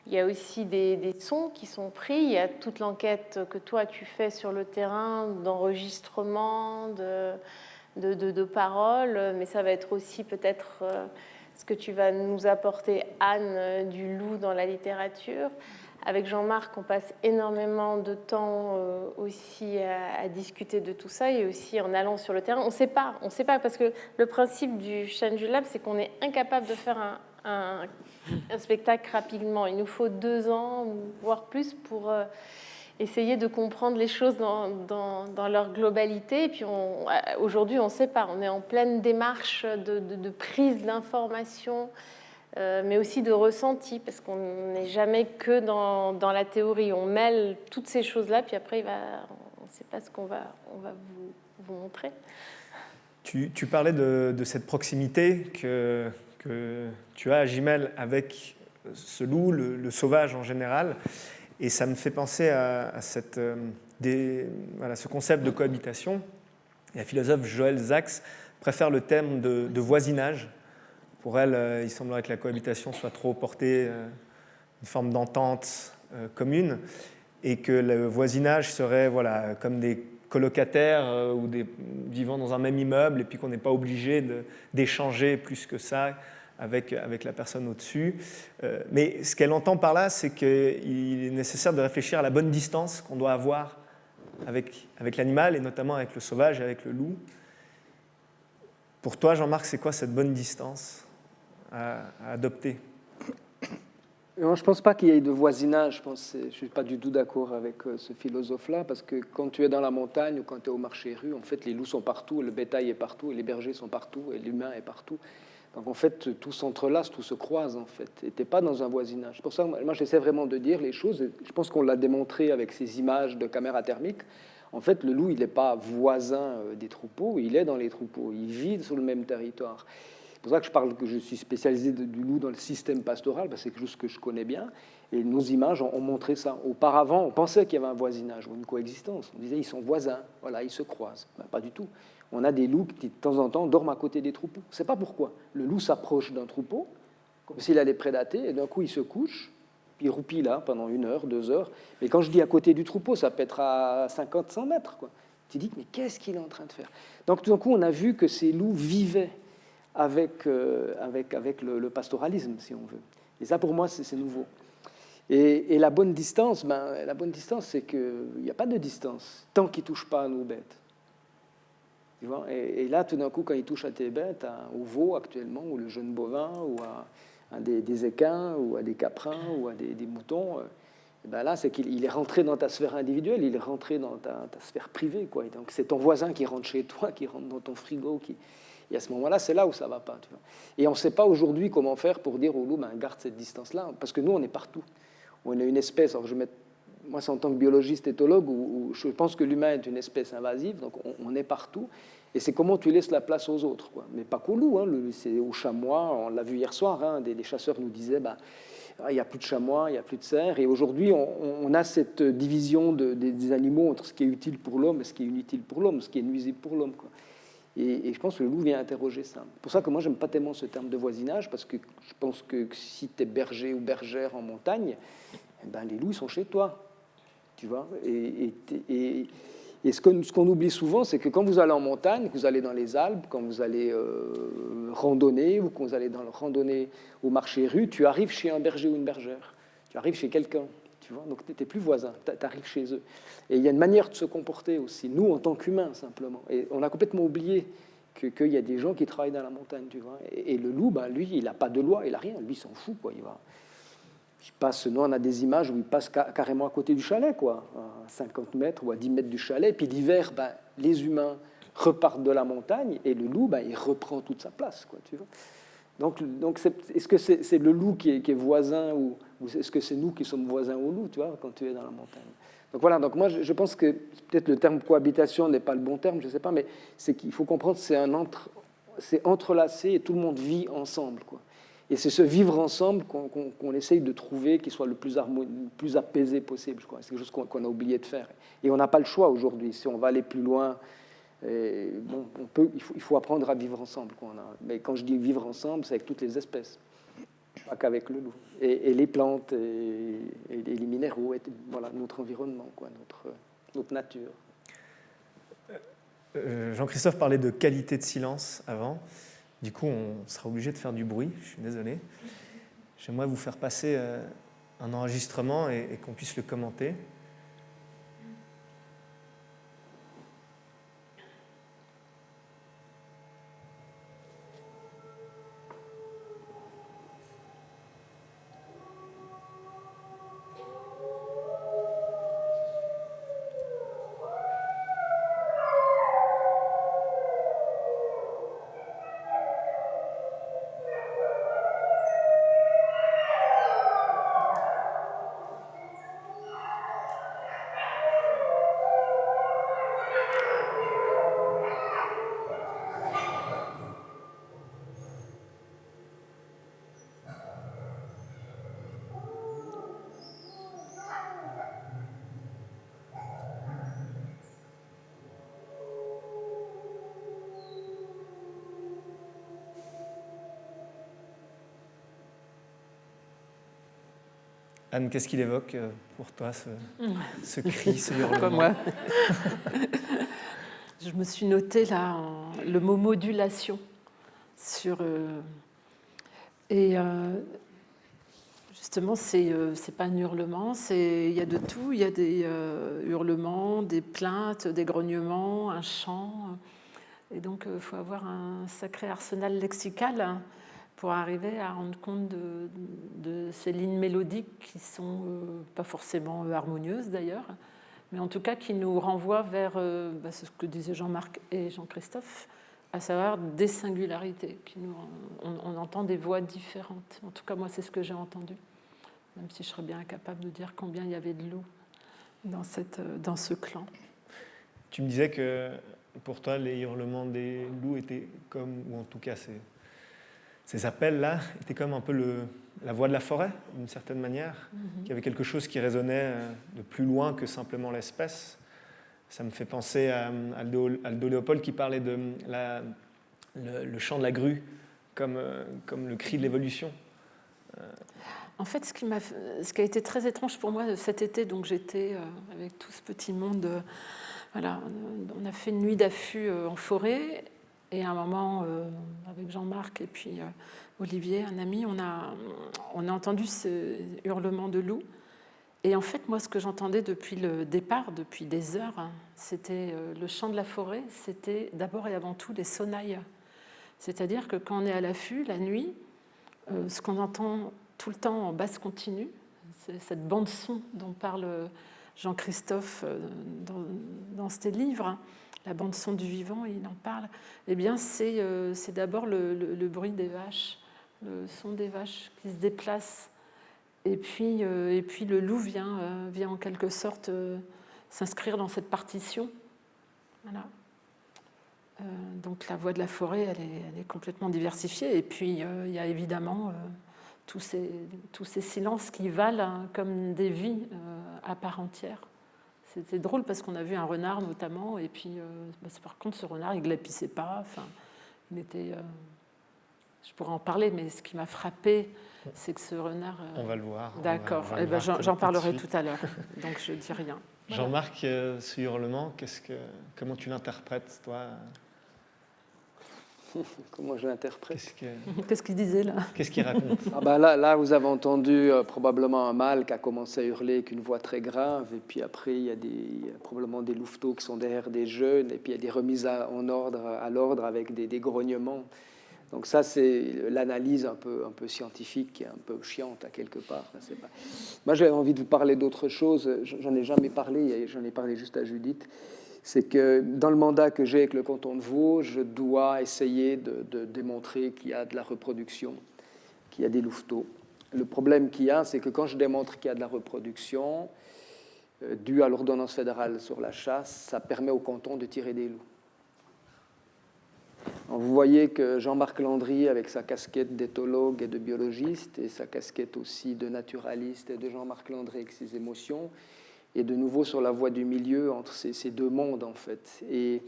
Il y a aussi des sons qui sont pris. Il y a toute l'enquête que toi tu fais sur le terrain, d'enregistrement, de paroles, mais ça va être aussi peut-être ce que tu vas nous apporter, Anne, du loup dans la littérature. Avec Jean-Marc, on passe énormément de temps aussi à discuter de tout ça, et aussi en allant sur le terrain. On ne sait pas, parce que le principe du Shenju Lab, c'est qu'on est incapable de faire un spectacle rapidement. Il nous faut 2 ans, voire plus, pour essayer de comprendre les choses dans leur globalité. Et puis aujourd'hui, on ne sait pas. On est en pleine démarche de prise d'information, mais aussi de ressenti, parce qu'on n'est jamais que dans la théorie. On mêle toutes ces choses-là, puis après, on ne sait pas ce qu'on va vous montrer. Tu parlais de cette proximité que tu as à Jimel avec ce loup, le sauvage en général, et ça me fait penser à ce concept de cohabitation. Et la philosophe Joëlle Sachs préfère le thème de voisinage. Pour elle, il semblerait que la cohabitation soit trop portée une forme d'entente commune, et que le voisinage serait comme des colocataires ou vivant dans un même immeuble, et puis qu'on n'est pas obligé d'échanger plus que ça avec la personne au-dessus. Mais ce qu'elle entend par là, c'est qu'il est nécessaire de réfléchir à la bonne distance qu'on doit avoir avec l'animal, et notamment avec le sauvage et avec le loup. Pour toi, Jean-Marc, c'est quoi cette bonne distance à adopter? Non, je ne pense pas qu'il y ait de voisinage. Je ne suis pas du tout d'accord avec ce philosophe-là, parce que quand tu es dans la montagne ou quand tu es au marché rue, en fait, les loups sont partout, le bétail est partout, et les bergers sont partout, et l'humain est partout. Donc, en fait, tout s'entrelace, tout se croise, en fait. Et tu n'es pas dans un voisinage. C'est pour ça que moi, j'essaie vraiment de dire les choses. Et je pense qu'on l'a démontré avec ces images de caméra thermique. En fait, le loup, il n'est pas voisin des troupeaux, il est dans les troupeaux. Il vit sur le même territoire. C'est pour ça que je parle que je suis spécialisé du loup dans le système pastoral, parce que c'est quelque chose que je connais bien. Et nos images ont montré ça. Auparavant, on pensait qu'il y avait un voisinage ou une coexistence. On disait ils sont voisins, voilà, ils se croisent. Ben, pas du tout. on a des loups qui, de temps en temps, dorment à côté des troupeaux. On ne sait pas pourquoi. Le loup s'approche d'un troupeau, comme s'il allait prédater, et d'un coup, il se couche, puis il roupille là pendant 1 heure, 2 heures. Mais quand je dis à côté du troupeau, ça peut être à 50, 100 mètres, quoi. Tu dis, mais qu'est-ce qu'il est en train de faire? Donc, tout d'un coup, on a vu que ces loups vivaient avec le pastoralisme, si on veut. Et ça, pour moi, c'est nouveau. Et la bonne distance, c'est qu'il n'y a pas de distance tant qu'ils ne touchent pas à nos bêtes. Tu vois, et là, tout d'un coup, quand ils touchent à tes bêtes, au veau actuellement, ou le jeune bovin, ou à des équins, ou à des caprins, ou à des moutons, et ben là, c'est qu'il est rentré dans ta sphère individuelle, il est rentré dans ta sphère privée, quoi. Et donc, c'est ton voisin qui rentre chez toi, qui rentre dans ton frigo, et à ce moment-là, c'est là où ça ne va pas. Tu vois. Et on ne sait pas aujourd'hui comment faire pour dire au loup, ben, garde cette distance-là, parce que nous, on est partout. On est une espèce, alors moi, c'est en tant que biologiste éthologue, où je pense que l'humain est une espèce invasive, donc on est partout. Et c'est comment tu laisses la place aux autres, quoi. Mais pas qu'au loup, hein, c'est aux chamois. On l'a vu hier soir, hein, des chasseurs nous disaient, ben, il n'y a plus de chamois, il n'y a plus de cerfs. Et aujourd'hui, on a cette division des animaux entre ce qui est utile pour l'homme et ce qui est inutile pour l'homme, ce qui est nuisible pour l'homme, quoi. Et je pense que le loup vient interroger ça. C'est pour ça que moi, je n'aime pas tellement ce terme de voisinage, parce que je pense que si tu es berger ou bergère en montagne, eh ben, les loups, ils sont chez toi. Tu vois, et ce qu'on oublie souvent, c'est que quand vous allez en montagne, que vous allez dans les Alpes, quand vous allez randonner, ou quand vous allez randonner au marché rue, tu arrives chez un berger ou une bergère. Tu arrives chez quelqu'un. Tu vois, donc tu n'es plus voisin, tu arrives chez eux. Et il y a une manière de se comporter aussi, nous en tant qu'humains simplement. Et on a complètement oublié qu'il y a des gens qui travaillent dans la montagne, tu vois. Et le loup, ben, lui, il n'a pas de loi, il n'a rien, lui, il s'en fout, quoi. Il passe, nous, on a des images où il passe carrément à côté du chalet, quoi, à 50 mètres ou à 10 mètres du chalet. Puis l'hiver, ben, les humains repartent de la montagne et le loup, ben, il reprend toute sa place, quoi, tu vois. Donc est-ce que c'est le loup qui est voisin ou est-ce que c'est nous qui sommes voisins au loup, tu vois, quand tu es dans la montagne? Donc voilà, donc moi je pense que peut-être le terme cohabitation n'est pas le bon terme, je ne sais pas, mais c'est qu'il faut comprendre que c'est entrelacé et tout le monde vit ensemble, quoi. Et c'est ce vivre ensemble qu'on essaye de trouver qui soit le plus apaisé possible, je crois. C'est quelque chose qu'on a oublié de faire. Et on n'a pas le choix aujourd'hui. Si on va aller plus loin, bon, il faut apprendre à vivre ensemble. Mais quand je dis vivre ensemble, c'est avec toutes les espèces, pas qu'avec le loup. Et les plantes, et les minéraux, et voilà, notre environnement, quoi, notre nature. Jean-Christophe parlait de qualité de silence avant. Du coup, on sera obligé de faire du bruit, je suis désolé. J'aimerais vous faire passer un enregistrement et qu'on puisse le commenter. Anne, qu'est-ce qu'il évoque pour toi, ce cri, ce hurlement? Comme moi. Je me suis noté là le mot modulation justement, c'est pas un hurlement, il y a de tout. Il y a des hurlements, des plaintes, des grognements, un chant. Et donc, il faut avoir un sacré arsenal lexical pour arriver à rendre compte de ces lignes mélodiques qui sont pas forcément harmonieuses d'ailleurs, mais en tout cas qui nous renvoient vers c'est ce que disaient Jean-Marc et Jean-Christophe, à savoir des singularités. On entend des voix différentes. En tout cas, moi, c'est ce que j'ai entendu, même si je serais bien incapable de dire combien il y avait de loups dans ce clan. Tu me disais que pour toi, les hurlements des loups étaient comme, ou en tout cas ces appels-là étaient comme un peu la voix de la forêt, d'une certaine manière, qu'il y avait quelque chose qui résonnait de plus loin que simplement l'espèce. Ça me fait penser à Aldo Léopold qui parlait de le chant de la grue comme le cri de l'évolution. En fait, ce qui a été très étrange pour moi cet été, donc j'étais avec tout ce petit monde, voilà, on a fait une nuit d'affût en forêt, et à un moment, avec Jean-Marc et puis Olivier, un ami, on a entendu ce hurlement de loup. Et en fait, moi, ce que j'entendais depuis le départ, depuis des heures, c'était le chant de la forêt, c'était d'abord et avant tout les sonnailles. C'est-à-dire que quand on est à l'affût, la nuit, ce qu'on entend tout le temps en basse continue, c'est cette bande-son dont parle Jean-Christophe dans ses livres, la bande-son du vivant, il en parle, eh bien, c'est d'abord le bruit des vaches, le son des vaches qui se déplacent. Et puis le loup vient en quelque sorte s'inscrire dans cette partition. Voilà. Donc la voix de la forêt, elle est complètement diversifiée. Et puis il y a évidemment tous ces silences qui valent comme des vies à part entière. C'était drôle parce qu'on a vu un renard notamment. Et puis par contre, ce renard, il ne glapissait pas. Enfin, il était... je pourrais en parler, mais ce qui m'a frappé, c'est que ce renard... On va le voir. D'accord, j'en parlerai tout à l'heure, donc je ne dis rien. Voilà. Jean-Marc, ce hurlement, comment tu l'interprètes, toi? Comment je l'interprète? Qu'est-ce qu'il disait là? Qu'est-ce qu'il raconte? Là, vous avez entendu probablement un mâle qui a commencé à hurler avec une voix très grave, et puis après, il y a probablement des louveteaux qui sont derrière des jeunes, et puis il y a des remises à l'ordre avec des grognements. Donc ça, c'est l'analyse un peu scientifique, qui est un peu chiante à quelque part. Moi, j'avais envie de vous parler d'autre chose. J'en ai jamais parlé, j'en ai parlé juste à Judith. C'est que dans le mandat que j'ai avec le canton de Vaud, je dois essayer de démontrer qu'il y a de la reproduction, qu'il y a des louveteaux. Le problème qu'il y a, c'est que quand je démontre qu'il y a de la reproduction, due à l'ordonnance fédérale sur la chasse, ça permet au canton de tirer des loups. Donc vous voyez que Jean-Marc Landry, avec sa casquette d'éthologue et de biologiste, et sa casquette aussi de naturaliste et de Jean-Marc Landry avec ses émotions, est de nouveau sur la voie du milieu entre ces deux mondes, en fait. Et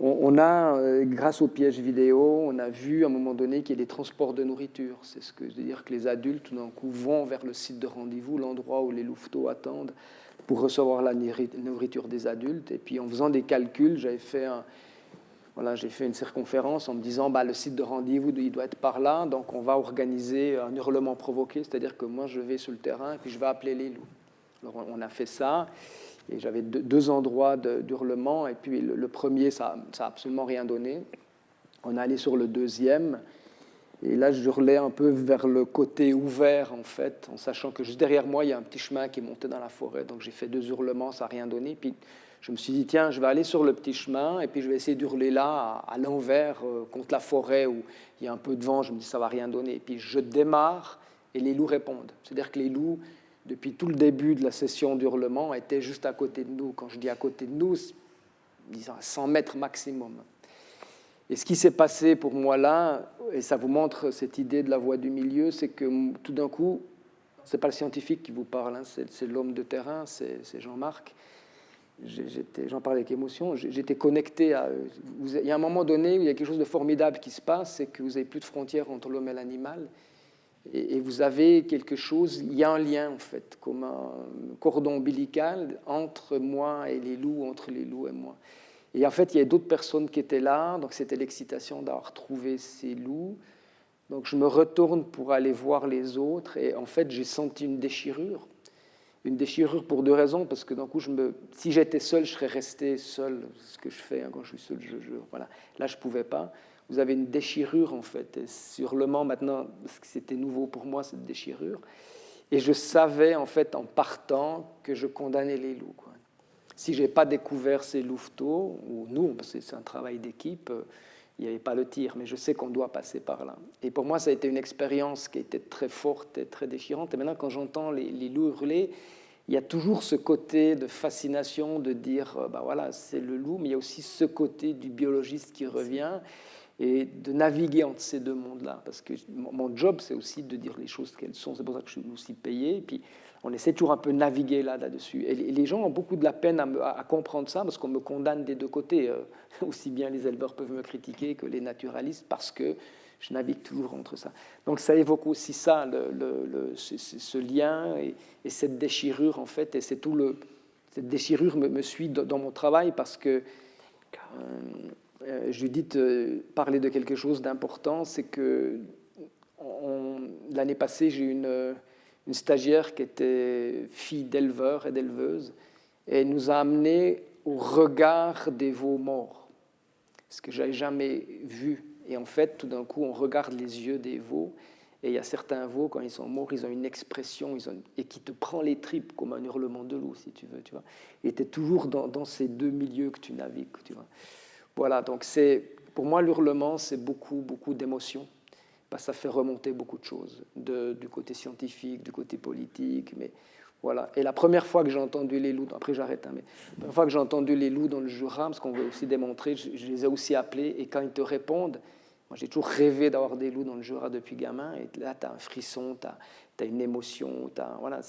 on a, grâce aux pièges vidéo, on a vu à un moment donné qu'il y a des transports de nourriture. C'est ce que je veux dire, que les adultes, tout d'un coup, vont vers le site de rendez-vous, l'endroit où les louveteaux attendent pour recevoir la nourriture des adultes. Et puis, en faisant des calculs, j'ai fait une circonférence en me disant le site de rendez-vous, il doit être par là, donc on va organiser un hurlement provoqué, c'est-à-dire que moi, je vais sur le terrain et puis je vais appeler les loups. Alors, on a fait ça. Et j'avais deux endroits d'hurlement, et puis le premier, ça n'a absolument rien donné. On est allé sur le deuxième, et là, je hurlais un peu vers le côté ouvert, en fait, en sachant que juste derrière moi, il y a un petit chemin qui est monté dans la forêt. Donc, j'ai fait 2 hurlements, ça n'a rien donné. Puis, je me suis dit, tiens, je vais aller sur le petit chemin, et puis je vais essayer d'hurler là, à l'envers, contre la forêt, où il y a un peu de vent. Je me dis, ça ne va rien donner. Et puis, je démarre, et les loups répondent. C'est-à-dire que les loups, depuis tout le début de la session d'hurlement, était juste à côté de nous. Quand je dis à côté de nous, disons à 100 mètres maximum. Et ce qui s'est passé pour moi là, et ça vous montre cette idée de la voie du milieu, c'est que tout d'un coup, ce n'est pas le scientifique qui vous parle, c'est l'homme de terrain, c'est Jean-Marc. J'en parlais avec émotion, j'étais connecté à... Il y a un moment donné où il y a quelque chose de formidable qui se passe, c'est que vous n'avez plus de frontières entre l'homme et l'animal. Et vous avez quelque chose, il y a un lien en fait, comme un cordon ombilical entre moi et les loups, entre les loups et moi. Et en fait, il y a d'autres personnes qui étaient là, donc c'était l'excitation d'avoir trouvé ces loups. Donc je me retourne pour aller voir les autres, et en fait, j'ai senti une déchirure. Une déchirure pour 2 raisons, parce que d'un coup, si j'étais seul, je serais resté seul, ce que je fais quand je suis seul. Voilà. Là, je ne pouvais pas. Vous avez une déchirure, en fait. Et sur le Mans, maintenant, parce que c'était nouveau pour moi, cette déchirure. Et je savais, en fait, en partant, que je condamnais les loups, quoi. Si je n'ai pas découvert ces louveteaux, ou nous, parce que c'est un travail d'équipe, il n'y avait pas le tir, mais je sais qu'on doit passer par là. Et pour moi, ça a été une expérience qui était très forte et très déchirante. Et maintenant, quand j'entends les loups hurler, il y a toujours ce côté de fascination de dire, voilà, c'est le loup, mais il y a aussi ce côté du biologiste qui revient. et de naviguer entre ces deux mondes-là. Parce que mon job, c'est aussi de dire les choses qu'elles sont. C'est pour ça que je suis aussi payé. Et puis, on essaie toujours un peu de naviguer là-dessus. Et les gens ont beaucoup de la peine à comprendre ça, parce qu'on me condamne des deux côtés. Aussi bien les éleveurs peuvent me critiquer que les naturalistes, parce que je navigue toujours entre ça. Donc ça évoque aussi ça, ce lien et cette déchirure, en fait. Et c'est cette déchirure me suit dans mon travail, parce que Judith parlait de quelque chose d'important, c'est que l'année passée, j'ai eu une stagiaire qui était fille d'éleveur et d'éleveuse, et elle nous a amenés au regard des veaux morts, ce que je n'avais jamais vu. Et en fait, tout d'un coup, on regarde les yeux des veaux, et il y a certains veaux, quand ils sont morts, ils ont une expression, et qui te prend les tripes, comme un hurlement de loup, si tu veux. Tu vois. Et tu es toujours dans ces deux milieux que tu navigues. Tu vois. Voilà, donc pour moi, l'hurlement, c'est beaucoup, beaucoup d'émotions. Ça fait remonter beaucoup de choses, du côté scientifique, du côté politique. Mais voilà. Et la première fois que j'ai entendu les loups, après j'arrête, mais la première fois que j'ai entendu les loups dans le Jura, parce qu'on veut aussi démontrer, je les ai aussi appelés, et quand ils te répondent, moi j'ai toujours rêvé d'avoir des loups dans le Jura depuis gamin, et là tu as un frisson, tu as une émotion, voilà,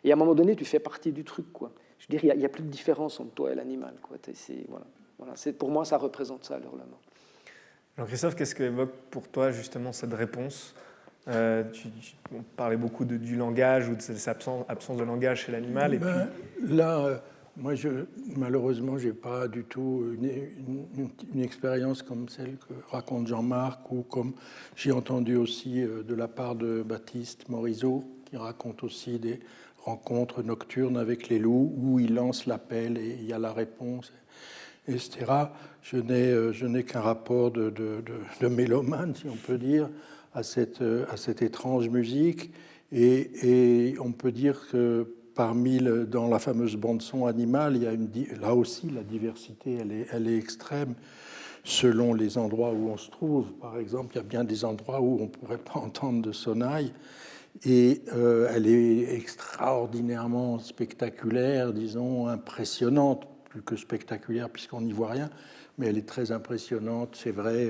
et à un moment donné tu fais partie du truc, quoi. Je veux dire, il n'y a plus de différence entre toi et l'animal, quoi. Voilà, pour moi ça représente ça, l'hurlement. Jean-Christophe, qu'est-ce qu'évoque pour toi justement cette réponse ? On parlait beaucoup du langage ou de cette absence de langage chez l'animal. Là, moi, malheureusement, je n'ai pas du tout une expérience comme celle que raconte Jean-Marc, ou comme j'ai entendu aussi de la part de Baptiste Morisot, qui raconte aussi des rencontres nocturnes avec les loups, où il lance l'appel et il y a la réponse, etc. Je n'ai qu'un rapport de mélomane, si on peut dire, à cette étrange musique. Et on peut dire que dans la fameuse bande-son animale, il y a là aussi la diversité, elle est extrême selon les endroits où on se trouve. Par exemple, il y a bien des endroits où on ne pourrait pas entendre de sonnaille. Et elle est extraordinairement spectaculaire, disons, impressionnante, plus que spectaculaire puisqu'on n'y voit rien, mais elle est très impressionnante, c'est vrai,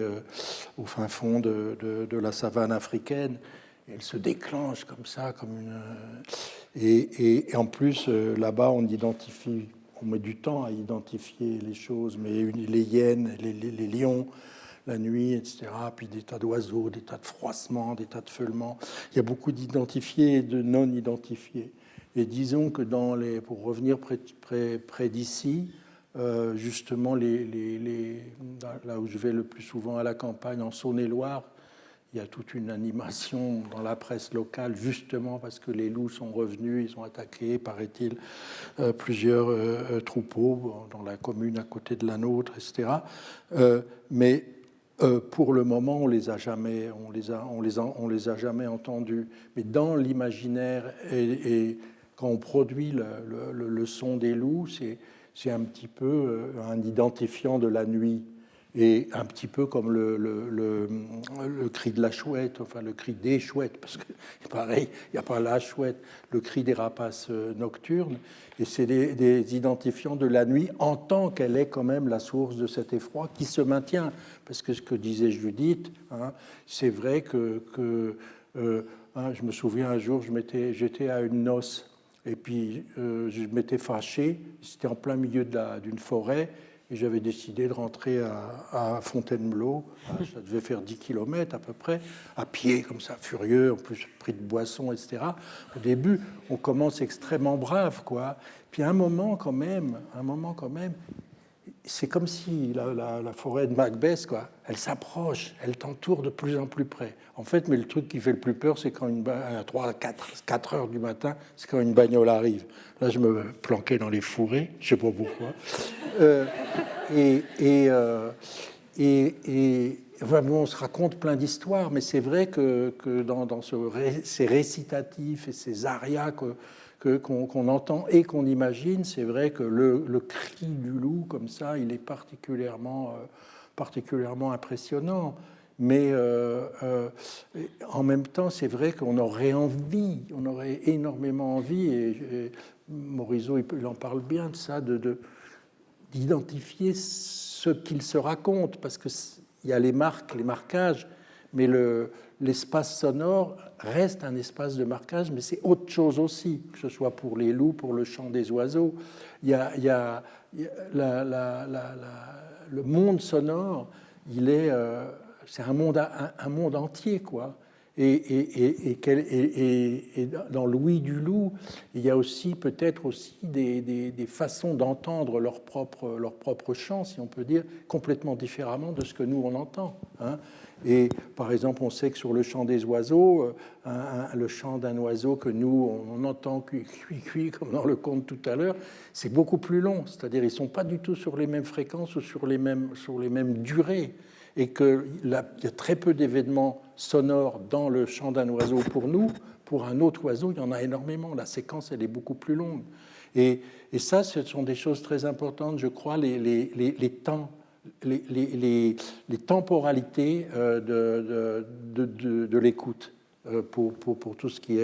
au fin fond de la savane africaine. Elle se déclenche comme ça, et en plus, là-bas, on met du temps à identifier les choses, mais les hyènes, les lions, la nuit, etc., puis des tas d'oiseaux, des tas de froissements, des tas de feulements. Il y a beaucoup d'identifiés et de non-identifiés. Et disons que pour revenir près d'ici, justement, là où je vais le plus souvent à la campagne, en Saône-et-Loire, il y a toute une animation dans la presse locale, justement parce que les loups sont revenus, ils ont attaqué, paraît-il, plusieurs troupeaux dans la commune à côté de la nôtre, etc. Mais pour le moment, on les a jamais entendus. Mais dans l'imaginaire et quand on produit le son des loups, c'est un petit peu un identifiant de la nuit, et un petit peu comme le cri de la chouette, enfin le cri des chouettes, parce que pareil, il n'y a pas la chouette, le cri des rapaces nocturnes, et c'est des identifiants de la nuit en tant qu'elle est quand même la source de cet effroi qui se maintient. Parce que ce que disait Judith, c'est vrai que je me souviens un jour, j'étais à une noce, et puis je m'étais fâché, c'était en plein milieu d'une forêt, et j'avais décidé de rentrer à Fontainebleau. Ça devait faire 10 km à peu près, à pied, comme ça, furieux, en plus pris de boissons, etc. Au début, on commence extrêmement brave, quoi. Puis à un moment quand même, c'est comme si la forêt de Macbeth, quoi, elle s'approche, elle t'entoure de plus en plus près. En fait, mais le truc qui fait le plus peur, c'est quand à 4 heures du matin, c'est quand une bagnole arrive. Là, je me planquais dans les fourrés, je ne sais pas pourquoi. Enfin, bon, on se raconte plein d'histoires, mais c'est vrai que dans ces récitatifs et ces arias qu'on entend et qu'on imagine, c'est vrai que le cri du loup, comme ça, il est particulièrement impressionnant. Mais en même temps, c'est vrai qu'on aurait énormément envie, et Morisot, il en parle bien de ça, d'identifier ce qu'il se raconte, parce que il y a les marques, les marquages, mais l'espace sonore reste un espace de marquage, mais c'est autre chose aussi, que ce soit pour les loups, pour le chant des oiseaux. Il y a le monde sonore, c'est un monde entier, quoi. Et dans l'ouïe du loup, il y a aussi peut-être aussi des façons d'entendre leur propre chant, si on peut dire, complètement différemment de ce que nous on entend. Hein. Et par exemple, on sait que sur le chant des oiseaux, le chant d'un oiseau que nous on entend cui comme dans le conte tout à l'heure, c'est beaucoup plus long. C'est-à-dire ils ne sont pas du tout sur les mêmes fréquences ou sur les mêmes durées. Et qu'il y a très peu d'événements sonores dans le chant d'un oiseau pour nous. Pour un autre oiseau, il y en a énormément. La séquence, elle est beaucoup plus longue. Et ça, ce sont des choses très importantes, je crois, les temps, les temporalités de l'écoute pour tout ce qui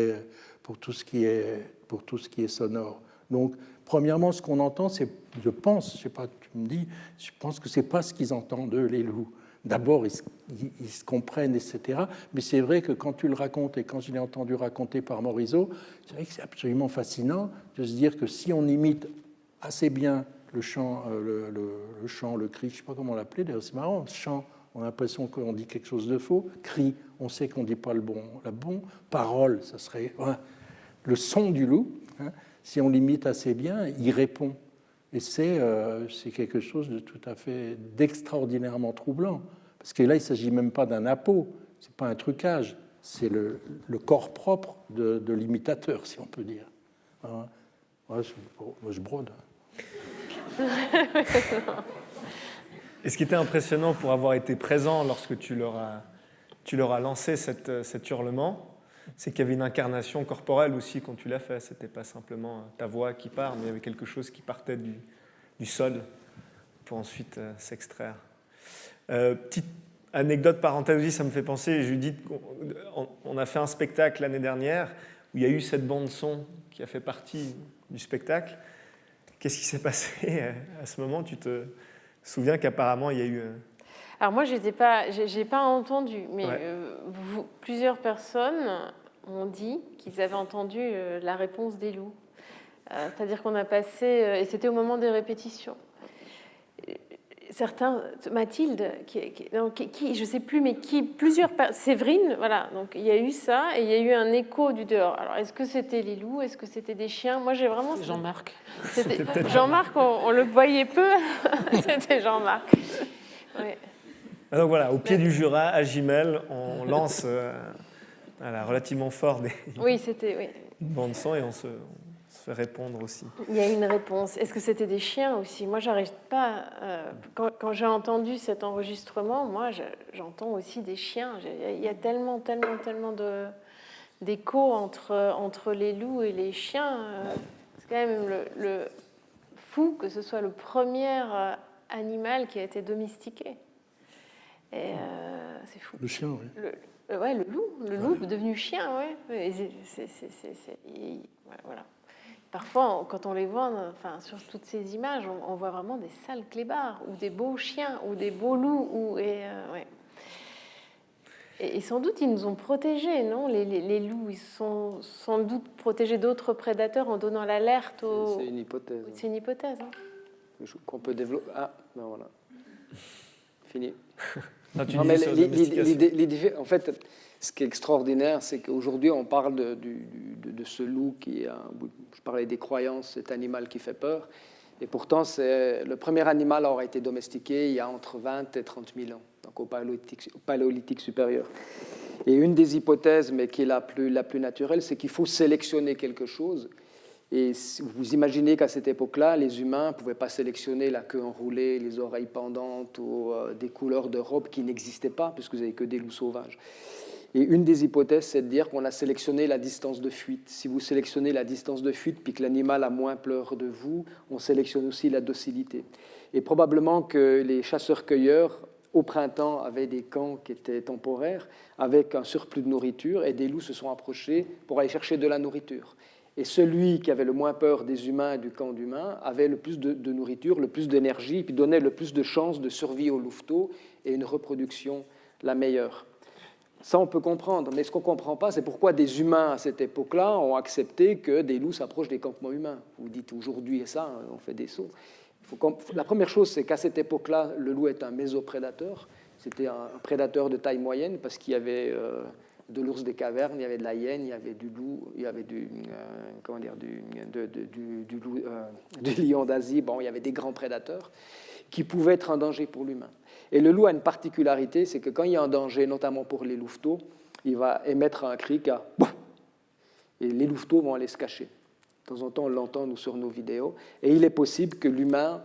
est sonore. Donc, premièrement, ce qu'on entend, c'est, je pense, je sais pas, tu me dis, je pense que c'est pas ce qu'ils entendent eux, les loups. D'abord, ils se comprennent, etc. Mais c'est vrai que quand tu le racontes, et quand je l'ai entendu raconter par Morisot, c'est vrai que c'est absolument fascinant de se dire que si on imite assez bien le chant, le cri, je ne sais pas comment l'appeler, d'ailleurs c'est marrant, chant, on a l'impression qu'on dit quelque chose de faux, cri, on sait qu'on ne dit pas la bonne, parole, ça serait le son du loup, hein, si on l'imite assez bien, il répond. Et c'est quelque chose de tout à fait d'extraordinairement troublant. Parce que là, il ne s'agit même pas d'un appeau, ce n'est pas un trucage, c'est le corps propre de l'imitateur, si on peut dire. Hein. Moi, je brode. Et ce qui était impressionnant pour avoir été présent lorsque tu leur as lancé cet hurlement, c'est qu'il y avait une incarnation corporelle aussi quand tu l'as fait. Ce n'était pas simplement ta voix qui part, mais il y avait quelque chose qui partait du sol pour ensuite s'extraire. Petite anecdote, parenthèse aussi, ça me fait penser, Judith, on a fait un spectacle l'année dernière où il y a eu cette bande-son qui a fait partie du spectacle. Qu'est-ce qui s'est passé à ce moment? Tu te souviens qu'apparemment il y a eu... Alors moi, j'ai pas entendu, mais Ouais. Plusieurs personnes ont dit qu'ils avaient entendu la réponse des loups. C'est-à-dire qu'on a passé, et c'était au moment des répétitions. Certains, Mathilde, je sais plus, mais Séverine, voilà. Donc il y a eu ça, et il y a eu un écho du dehors. Alors est-ce que c'était les loups, est-ce que c'était des chiens? Moi, j'ai vraiment. Jean-Marc. Jean-Marc, on le voyait peu. C'était Jean-Marc. Ouais. Donc voilà, au pied du Jura, à Gimel, on lance relativement fort des bandes son et on se fait répondre aussi. Il y a une réponse. Est-ce que c'était des chiens aussi? Moi, j'arrive pas. Quand j'ai entendu cet enregistrement, moi, j'entends aussi des chiens. Il y a tellement d'écho entre les loups et les chiens. C'est quand même le fou que ce soit le premier animal qui a été domestiqué. Et c'est fou. Le chien, oui. Le loup devenu chien, ouais. Voilà. Parfois, quand on les voit, sur toutes ces images, on voit vraiment des sales clébards, ou des beaux chiens, ou des beaux loups, Et sans doute, ils nous ont protégés, non? Les loups, ils sont sans doute protégés d'autres prédateurs en donnant l'alerte aux... C'est une hypothèse. C'est une hypothèse, hein. Qu'on peut développer. Ah, ben voilà. Fini. Non, Non, mais l'idée, en fait, ce qui est extraordinaire, c'est qu'aujourd'hui, on parle de ce loup qui a, je parlais des croyances, cet animal qui fait peur, et pourtant, c'est le premier animal à avoir été domestiqué il y a entre 20 et 30 000 ans, donc au paléolithique supérieur. Et une des hypothèses, mais qui est la plus naturelle, c'est qu'il faut sélectionner quelque chose. Et vous imaginez qu'à cette époque-là, les humains ne pouvaient pas sélectionner la queue enroulée, les oreilles pendantes ou des couleurs de robe qui n'existaient pas, puisque vous n'avez que des loups sauvages. Et une des hypothèses, c'est de dire qu'on a sélectionné la distance de fuite. Si vous sélectionnez la distance de fuite, puis que l'animal a moins peur de vous, on sélectionne aussi la docilité. Et probablement que les chasseurs-cueilleurs, au printemps, avaient des camps qui étaient temporaires, avec un surplus de nourriture, et des loups se sont approchés pour aller chercher de la nourriture. Et celui qui avait le moins peur des humains et du camp d'humains avait le plus de nourriture, le plus d'énergie, puis donnait le plus de chances de survie au louveteau. et une reproduction la meilleure. Ça, on peut comprendre, mais ce qu'on ne comprend pas, c'est pourquoi des humains à cette époque-là ont accepté que des loups s'approchent des campements humains. Vous dites aujourd'hui ça, on fait des sauts. La première chose, c'est qu'à cette époque-là, le loup est un mésoprédateur. C'était un prédateur de taille moyenne parce qu'il y avait de l'ours des cavernes, il y avait de la hyène, il y avait du loup, il y avait du lion d'Asie. Bon, il y avait des grands prédateurs qui pouvaient être un danger pour l'humain. Et le loup a une particularité, c'est que quand il y a un danger, notamment pour les louveteaux, il va émettre un cri qui a... Et les louveteaux vont aller se cacher. De temps en temps, on l'entend, nous, sur nos vidéos. Et il est possible que l'humain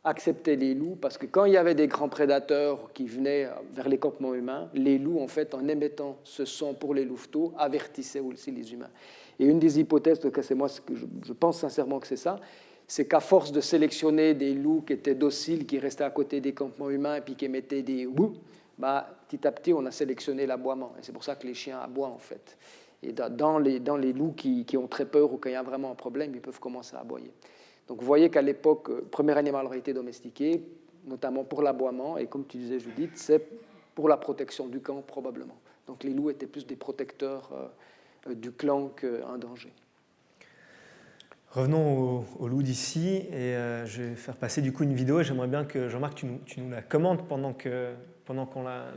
acceptait les loups, parce que quand il y avait des grands prédateurs qui venaient vers les campements humains, les loups, en fait, en émettant ce son pour les louveteaux, avertissaient aussi les humains. Et une des hypothèses, c'est moi, je pense sincèrement que c'est ça, c'est qu'à force de sélectionner des loups qui étaient dociles, qui restaient à côté des campements humains et puis qui émettaient des wouh, petit à petit, on a sélectionné l'aboiement. Et c'est pour ça que les chiens aboient, en fait. Et dans les loups qui ont très peur ou quand il y a vraiment un problème, ils peuvent commencer à aboyer. Donc vous voyez qu'à l'époque, le premier animal aurait été domestiqué, notamment pour l'aboiement, et comme tu disais, Judith, c'est pour la protection du clan, probablement. Donc les loups étaient plus des protecteurs du clan qu'un danger. Revenons au loup d'ici, et je vais faire passer du coup une vidéo, et j'aimerais bien que Jean-Marc, tu nous la commentes pendant qu'on la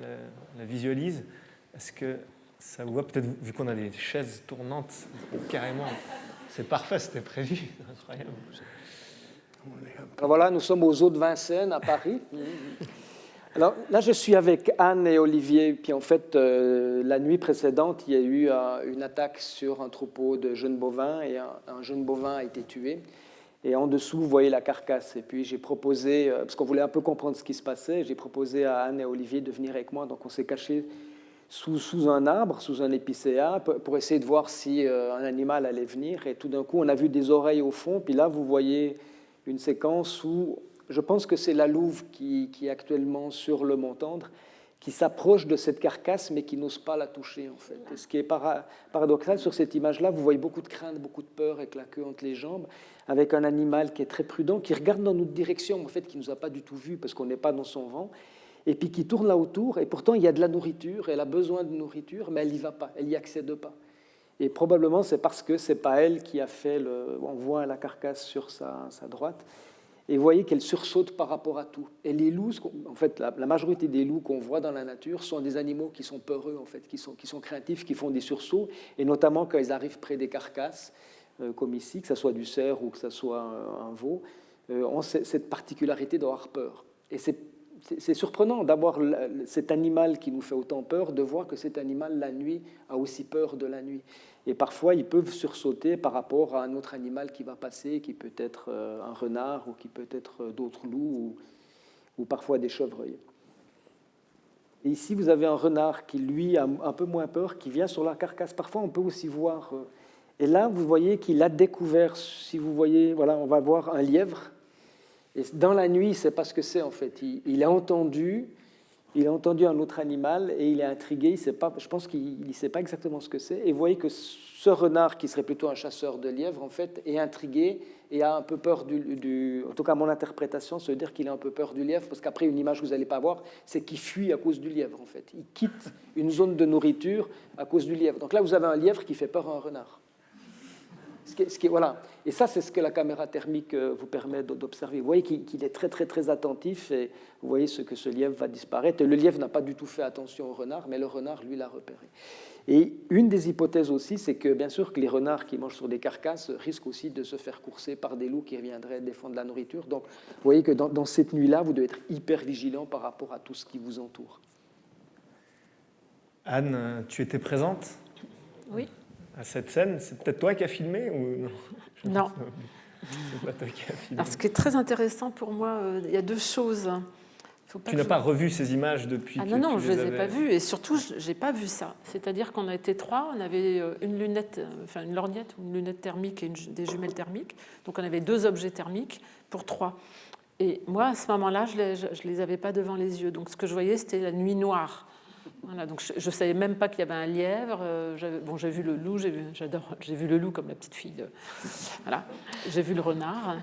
visualise. Est-ce que ça vous va, peut-être, vu qu'on a des chaises tournantes, carrément, c'est parfait, c'était prévu, incroyable. Alors voilà, nous sommes aux eaux de Vincennes, à Paris. Alors là, je suis avec Anne et Olivier, puis en fait, la nuit précédente, il y a eu une attaque sur un troupeau de jeunes bovins, et un jeune bovin a été tué. Et en dessous, vous voyez la carcasse. Et puis j'ai proposé, parce qu'on voulait un peu comprendre ce qui se passait, j'ai proposé à Anne et Olivier de venir avec moi. Donc on s'est cachés sous un arbre, sous un épicéa, pour essayer de voir si un animal allait venir. Et tout d'un coup, on a vu des oreilles au fond. Puis là, vous voyez une séquence où je pense que c'est la louve qui est actuellement sur le mont Tendre, qui s'approche de cette carcasse, mais qui n'ose pas la toucher, en fait. Et ce qui est paradoxal sur cette image-là, vous voyez beaucoup de crainte, beaucoup de peur avec la queue entre les jambes, avec un animal qui est très prudent, qui regarde dans notre direction, en fait, qui ne nous a pas du tout vus parce qu'on n'est pas dans son vent, et puis qui tourne là autour, et pourtant il y a de la nourriture, elle a besoin de nourriture, mais elle n'y va pas, elle n'y accède pas. Et probablement c'est parce que ce n'est pas elle qui a fait on voit la carcasse sur sa droite, et vous voyez qu'elle sursaute par rapport à tout. Et les loups, en fait, la majorité des loups qu'on voit dans la nature sont des animaux qui sont peureux, en fait, qui sont craintifs, qui font des sursauts, et notamment quand ils arrivent près des carcasses, comme ici, que ce soit du cerf ou que ce soit un veau, ont cette particularité d'avoir peur. Et c'est surprenant d'avoir cet animal qui nous fait autant peur, de voir que cet animal, la nuit, a aussi peur de la nuit. Et parfois, ils peuvent sursauter par rapport à un autre animal qui va passer, qui peut être un renard, ou qui peut être d'autres loups, ou parfois des chevreuils. Et ici, vous avez un renard qui, lui, a un peu moins peur, qui vient sur la carcasse. Parfois, on peut aussi voir... Et là, vous voyez qu'il a découvert, si vous voyez, voilà, on va voir un lièvre. Et dans la nuit, il ne sait pas ce que c'est, en fait. Il a entendu un autre animal et il est intrigué. Je pense qu'il ne sait pas exactement ce que c'est. Et vous voyez que ce renard, qui serait plutôt un chasseur de lièvres, en fait, est intrigué et a un peu peur en tout cas, mon interprétation, ça veut dire qu'il a un peu peur du lièvre, parce qu'après, une image que vous n'allez pas voir, c'est qu'il fuit à cause du lièvre, en fait. Il quitte une zone de nourriture à cause du lièvre. Donc là, vous avez un lièvre qui fait peur à un renard. Voilà. Et ça, c'est ce que la caméra thermique vous permet d'observer. Vous voyez qu'il est très, très, très attentif, et vous voyez que ce lièvre va disparaître. Et le lièvre n'a pas du tout fait attention au renard, mais le renard, lui, l'a repéré. Et une des hypothèses aussi, c'est que, bien sûr, que les renards qui mangent sur des carcasses risquent aussi de se faire courser par des loups qui reviendraient défendre la nourriture. Donc, vous voyez que dans cette nuit-là, vous devez être hyper vigilant par rapport à tout ce qui vous entoure. Anne, tu étais présente ? Oui. À cette scène, c'est peut-être toi qui as filmé ou non? Non. C'est pas toi qui as filmé. Alors, ce qui est très intéressant pour moi, il y a deux choses. Tu n'as pas revu ces images depuis que non, tu je les les ai avais... pas vues, et surtout, je n'ai pas vu ça. C'est-à-dire qu'on a été trois, on avait une lorgnette, une lunette thermique et des jumelles thermiques. Donc on avait 2 objets thermiques pour 3. Et moi, à ce moment-là, je ne les avais pas devant les yeux. Donc ce que je voyais, c'était la nuit noire. Voilà, donc je ne savais même pas qu'il y avait un lièvre. J'ai vu le loup, j'ai vu le loup comme la petite fille. Voilà, j'ai vu le renard.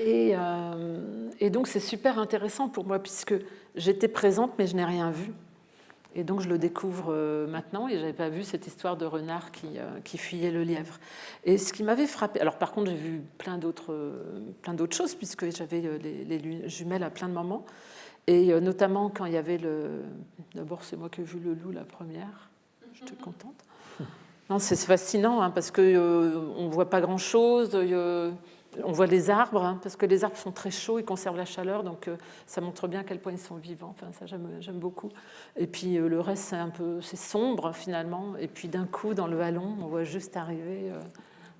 Et donc c'est super intéressant pour moi puisque j'étais présente mais je n'ai rien vu. Et donc je le découvre maintenant et je n'avais pas vu cette histoire de renard qui fuyait le lièvre. Et ce qui m'avait frappé, alors par contre j'ai vu plein d'autres choses puisque j'avais les jumelles à plein de moments. Et notamment quand il y avait D'abord c'est moi qui ai vu le loup la première, j'étais contente. Non, c'est fascinant hein, parce qu'on ne voit pas grand-chose. On voit les arbres, hein, parce que les arbres sont très chauds, ils conservent la chaleur, donc ça montre bien à quel point ils sont vivants. Enfin, ça, j'aime beaucoup. Et puis le reste, c'est sombre finalement. Et puis d'un coup, dans le vallon, on voit juste arriver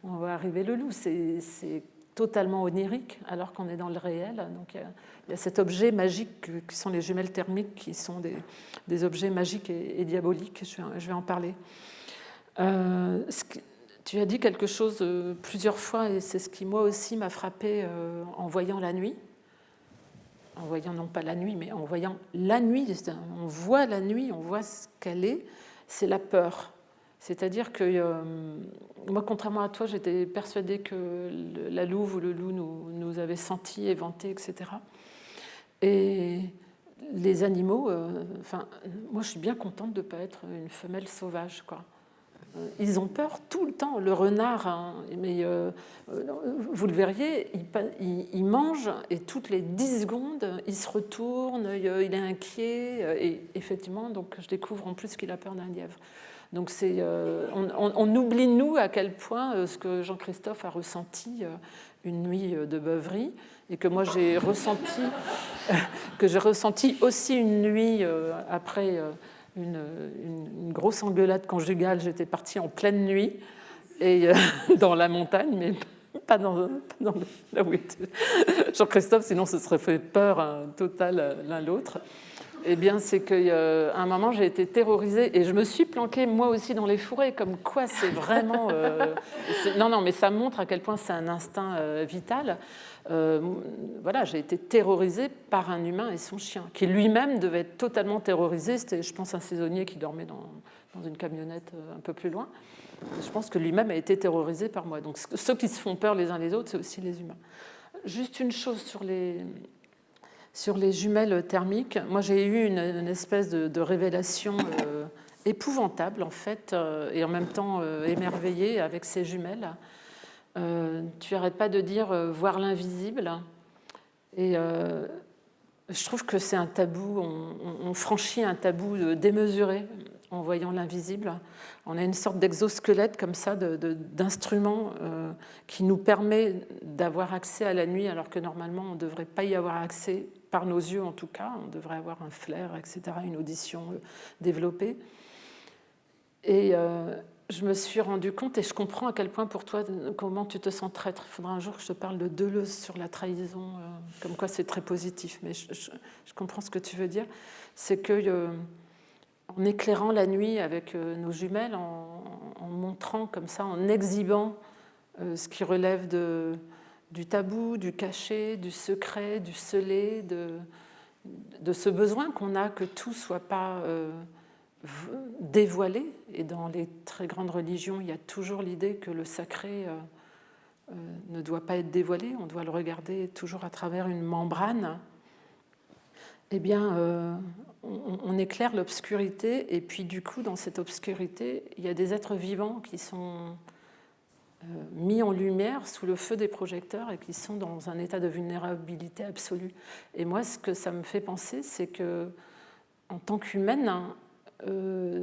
le loup. C'est totalement onirique, alors qu'on est dans le réel. Donc il y a cet objet magique qui sont les jumelles thermiques, qui sont des objets magiques et diaboliques. Je vais en parler. Tu as dit quelque chose plusieurs fois, et c'est ce qui, moi aussi, m'a frappée en voyant la nuit. En voyant, non pas la nuit, mais en voyant la nuit. On voit la nuit, on voit ce qu'elle est. C'est la peur. C'est-à-dire que moi, contrairement à toi, j'étais persuadée que la louve ou le loup nous avait sentis, éventés, etc. Et les animaux, moi, je suis bien contente de ne pas être une femelle sauvage, quoi. Ils ont peur tout le temps. Le renard, hein, mais vous le verriez, il mange et toutes les 10 secondes, il se retourne, il est inquiet. Et effectivement, donc, je découvre en plus qu'il a peur d'un lièvre. Donc on oublie, nous, à quel point ce que Jean-Christophe a ressenti une nuit de beuverie et que moi j'ai ressenti, aussi une nuit après... Une grosse engueulade conjugale. J'étais partie en pleine nuit et dans la montagne, mais pas dans là où était Jean-Christophe, sinon ce serait fait peur totale l'un l'autre. Eh bien, c'est qu'à un moment, j'ai été terrorisée et je me suis planquée moi aussi dans les fourrés, comme quoi c'est vraiment... Non, mais ça montre à quel point c'est un instinct vital. Voilà, j'ai été terrorisée par un humain et son chien, qui lui-même devait être totalement terrorisé. C'était, je pense, un saisonnier qui dormait dans une camionnette un peu plus loin. Je pense que lui-même a été terrorisé par moi. Donc ceux qui se font peur les uns les autres, c'est aussi les humains. Juste une chose sur les jumelles thermiques. Moi, j'ai eu une espèce de révélation épouvantable, en fait, et en même temps émerveillée avec ces jumelles. Tu n'arrêtes pas de dire voir l'invisible. Et je trouve que c'est un tabou, on franchit un tabou démesuré en voyant l'invisible. On a une sorte d'exosquelette comme ça, d'instrument qui nous permet d'avoir accès à la nuit, alors que normalement on ne devrait pas y avoir accès, par nos yeux en tout cas. On devrait avoir un flair, etc., une audition développée. Et je me suis rendu compte, et je comprends à quel point pour toi, comment tu te sens traître. Il faudra un jour que je te parle de Deleuze sur la trahison, comme quoi c'est très positif, mais je comprends ce que tu veux dire. C'est que en éclairant la nuit avec nos jumelles, en montrant comme ça, en exhibant ce qui relève du tabou, du caché, du secret, du scellé, de ce besoin qu'on a que tout ne soit pas... dévoilé, et dans les très grandes religions, il y a toujours l'idée que le sacré ne doit pas être dévoilé, on doit le regarder toujours à travers une membrane. Eh bien, on éclaire l'obscurité, et puis du coup, dans cette obscurité, il y a des êtres vivants qui sont mis en lumière sous le feu des projecteurs et qui sont dans un état de vulnérabilité absolue. Et moi, ce que ça me fait penser, c'est que, en tant qu'humaine,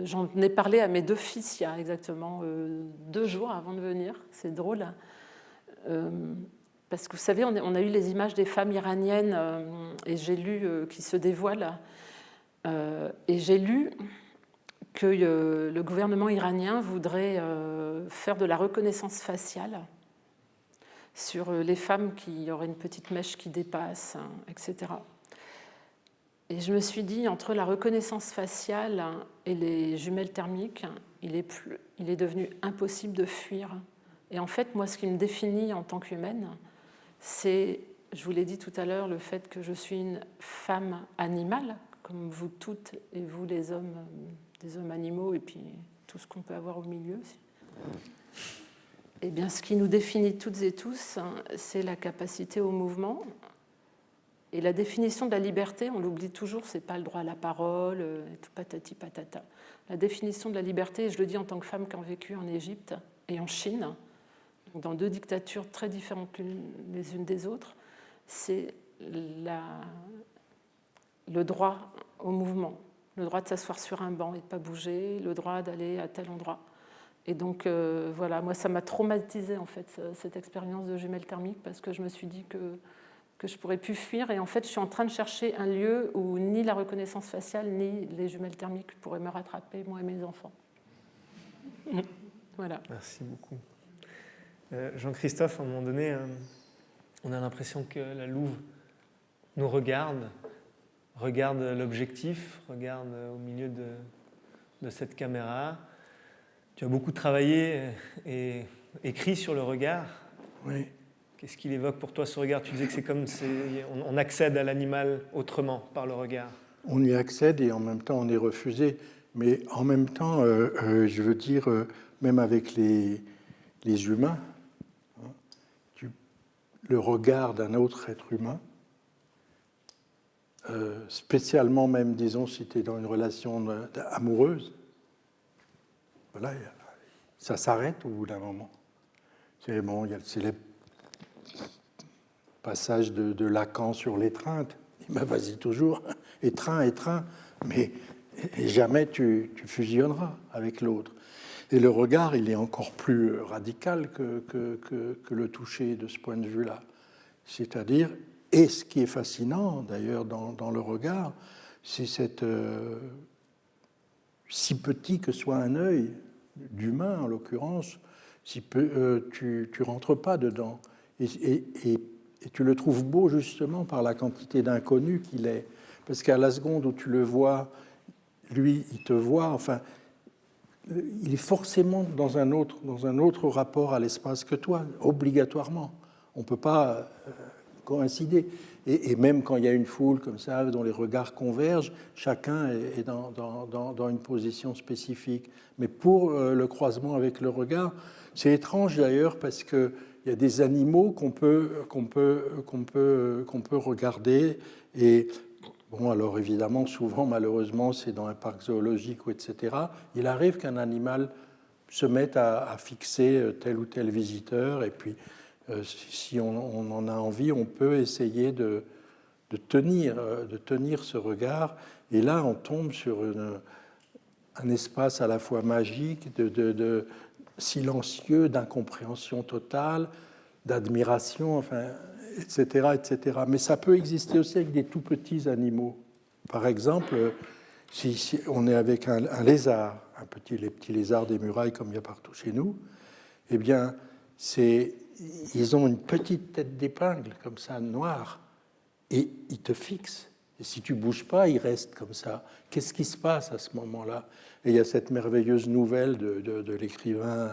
j'en ai parlé à mes 2 fils il y a exactement 2 jours avant de venir. C'est drôle. Parce que vous savez, on a eu les images des femmes iraniennes et j'ai lu qui se dévoilent. Et j'ai lu que le gouvernement iranien voudrait faire de la reconnaissance faciale sur les femmes qui auraient une petite mèche qui dépasse, etc. Et je me suis dit, entre la reconnaissance faciale et les jumelles thermiques, il est devenu impossible de fuir. Et en fait, moi, ce qui me définit en tant qu'humaine, c'est, je vous l'ai dit tout à l'heure, le fait que je suis une femme animale, comme vous toutes et vous les hommes, des hommes animaux, et puis tout ce qu'on peut avoir au milieu aussi. Eh bien, ce qui nous définit toutes et tous, hein, c'est la capacité au mouvement. Et la définition de la liberté, on l'oublie toujours, c'est pas le droit à la parole, et tout patati patata. La définition de la liberté, et je le dis en tant que femme qui a vécu en Égypte et en Chine, dans 2 dictatures très différentes les unes des autres, c'est le droit au mouvement, le droit de s'asseoir sur un banc et de ne pas bouger, le droit d'aller à tel endroit. Et donc, voilà, moi, ça m'a traumatisée, en fait, cette expérience de jumelles thermiques, parce que je me suis dit que je ne pourrais plus fuir. Et en fait, je suis en train de chercher un lieu où ni la reconnaissance faciale, ni les jumelles thermiques pourraient me rattraper, moi et mes enfants. Voilà. Merci beaucoup. Jean-Christophe, à un moment donné, on a l'impression que la louve nous regarde l'objectif, regarde au milieu de cette caméra. Tu as beaucoup travaillé et écrit sur le regard. Oui. Qu'est-ce qu'il évoque pour toi, ce regard? Tu disais que c'est comme on accède à l'animal autrement par le regard. On y accède et en même temps on est refusé. Mais en même temps, je veux dire, même avec les humains, hein, le regard d'un autre être humain, spécialement même, disons, si tu es dans une relation amoureuse, voilà, ça s'arrête au bout d'un moment. C'est bon, il y a le célèbre passage de Lacan sur l'étreinte. Il m'a vas-y toujours, étreint, mais jamais tu fusionneras avec l'autre. Et le regard, il est encore plus radical que le toucher de ce point de vue-là. C'est-à-dire, et ce qui est fascinant d'ailleurs dans le regard, c'est cette si petit que soit un œil d'humain en l'occurrence, tu rentres pas dedans. Et tu le trouves beau justement par la quantité d'inconnu qu'il est. Parce qu'à la seconde où tu le vois, lui, il te voit, enfin, il est forcément dans un autre rapport à l'espace que toi, obligatoirement. On ne peut pas coïncider. Et même quand il y a une foule comme ça, dont les regards convergent, chacun est dans une position spécifique. Mais pour le croisement avec le regard, c'est étrange d'ailleurs parce qu'il y a des animaux qu'on peut regarder. Et bon, alors évidemment, souvent, malheureusement, c'est dans un parc zoologique ou etc. Il arrive qu'un animal se mette à fixer tel ou tel visiteur et puis si on en a envie, on peut essayer de tenir ce regard. Et là, on tombe sur un espace à la fois magique, de silencieux, d'incompréhension totale, d'admiration, enfin, etc., etc. Mais ça peut exister aussi avec des tout petits animaux. Par exemple, si on est avec un lézard, les petits lézards des murailles comme il y a partout chez nous, eh bien, ils ont une petite tête d'épingle, comme ça, noire, et ils te fixent. Et si tu ne bouges pas, ils restent comme ça. Qu'est-ce qui se passe à ce moment-là? Et il y a cette merveilleuse nouvelle de l'écrivain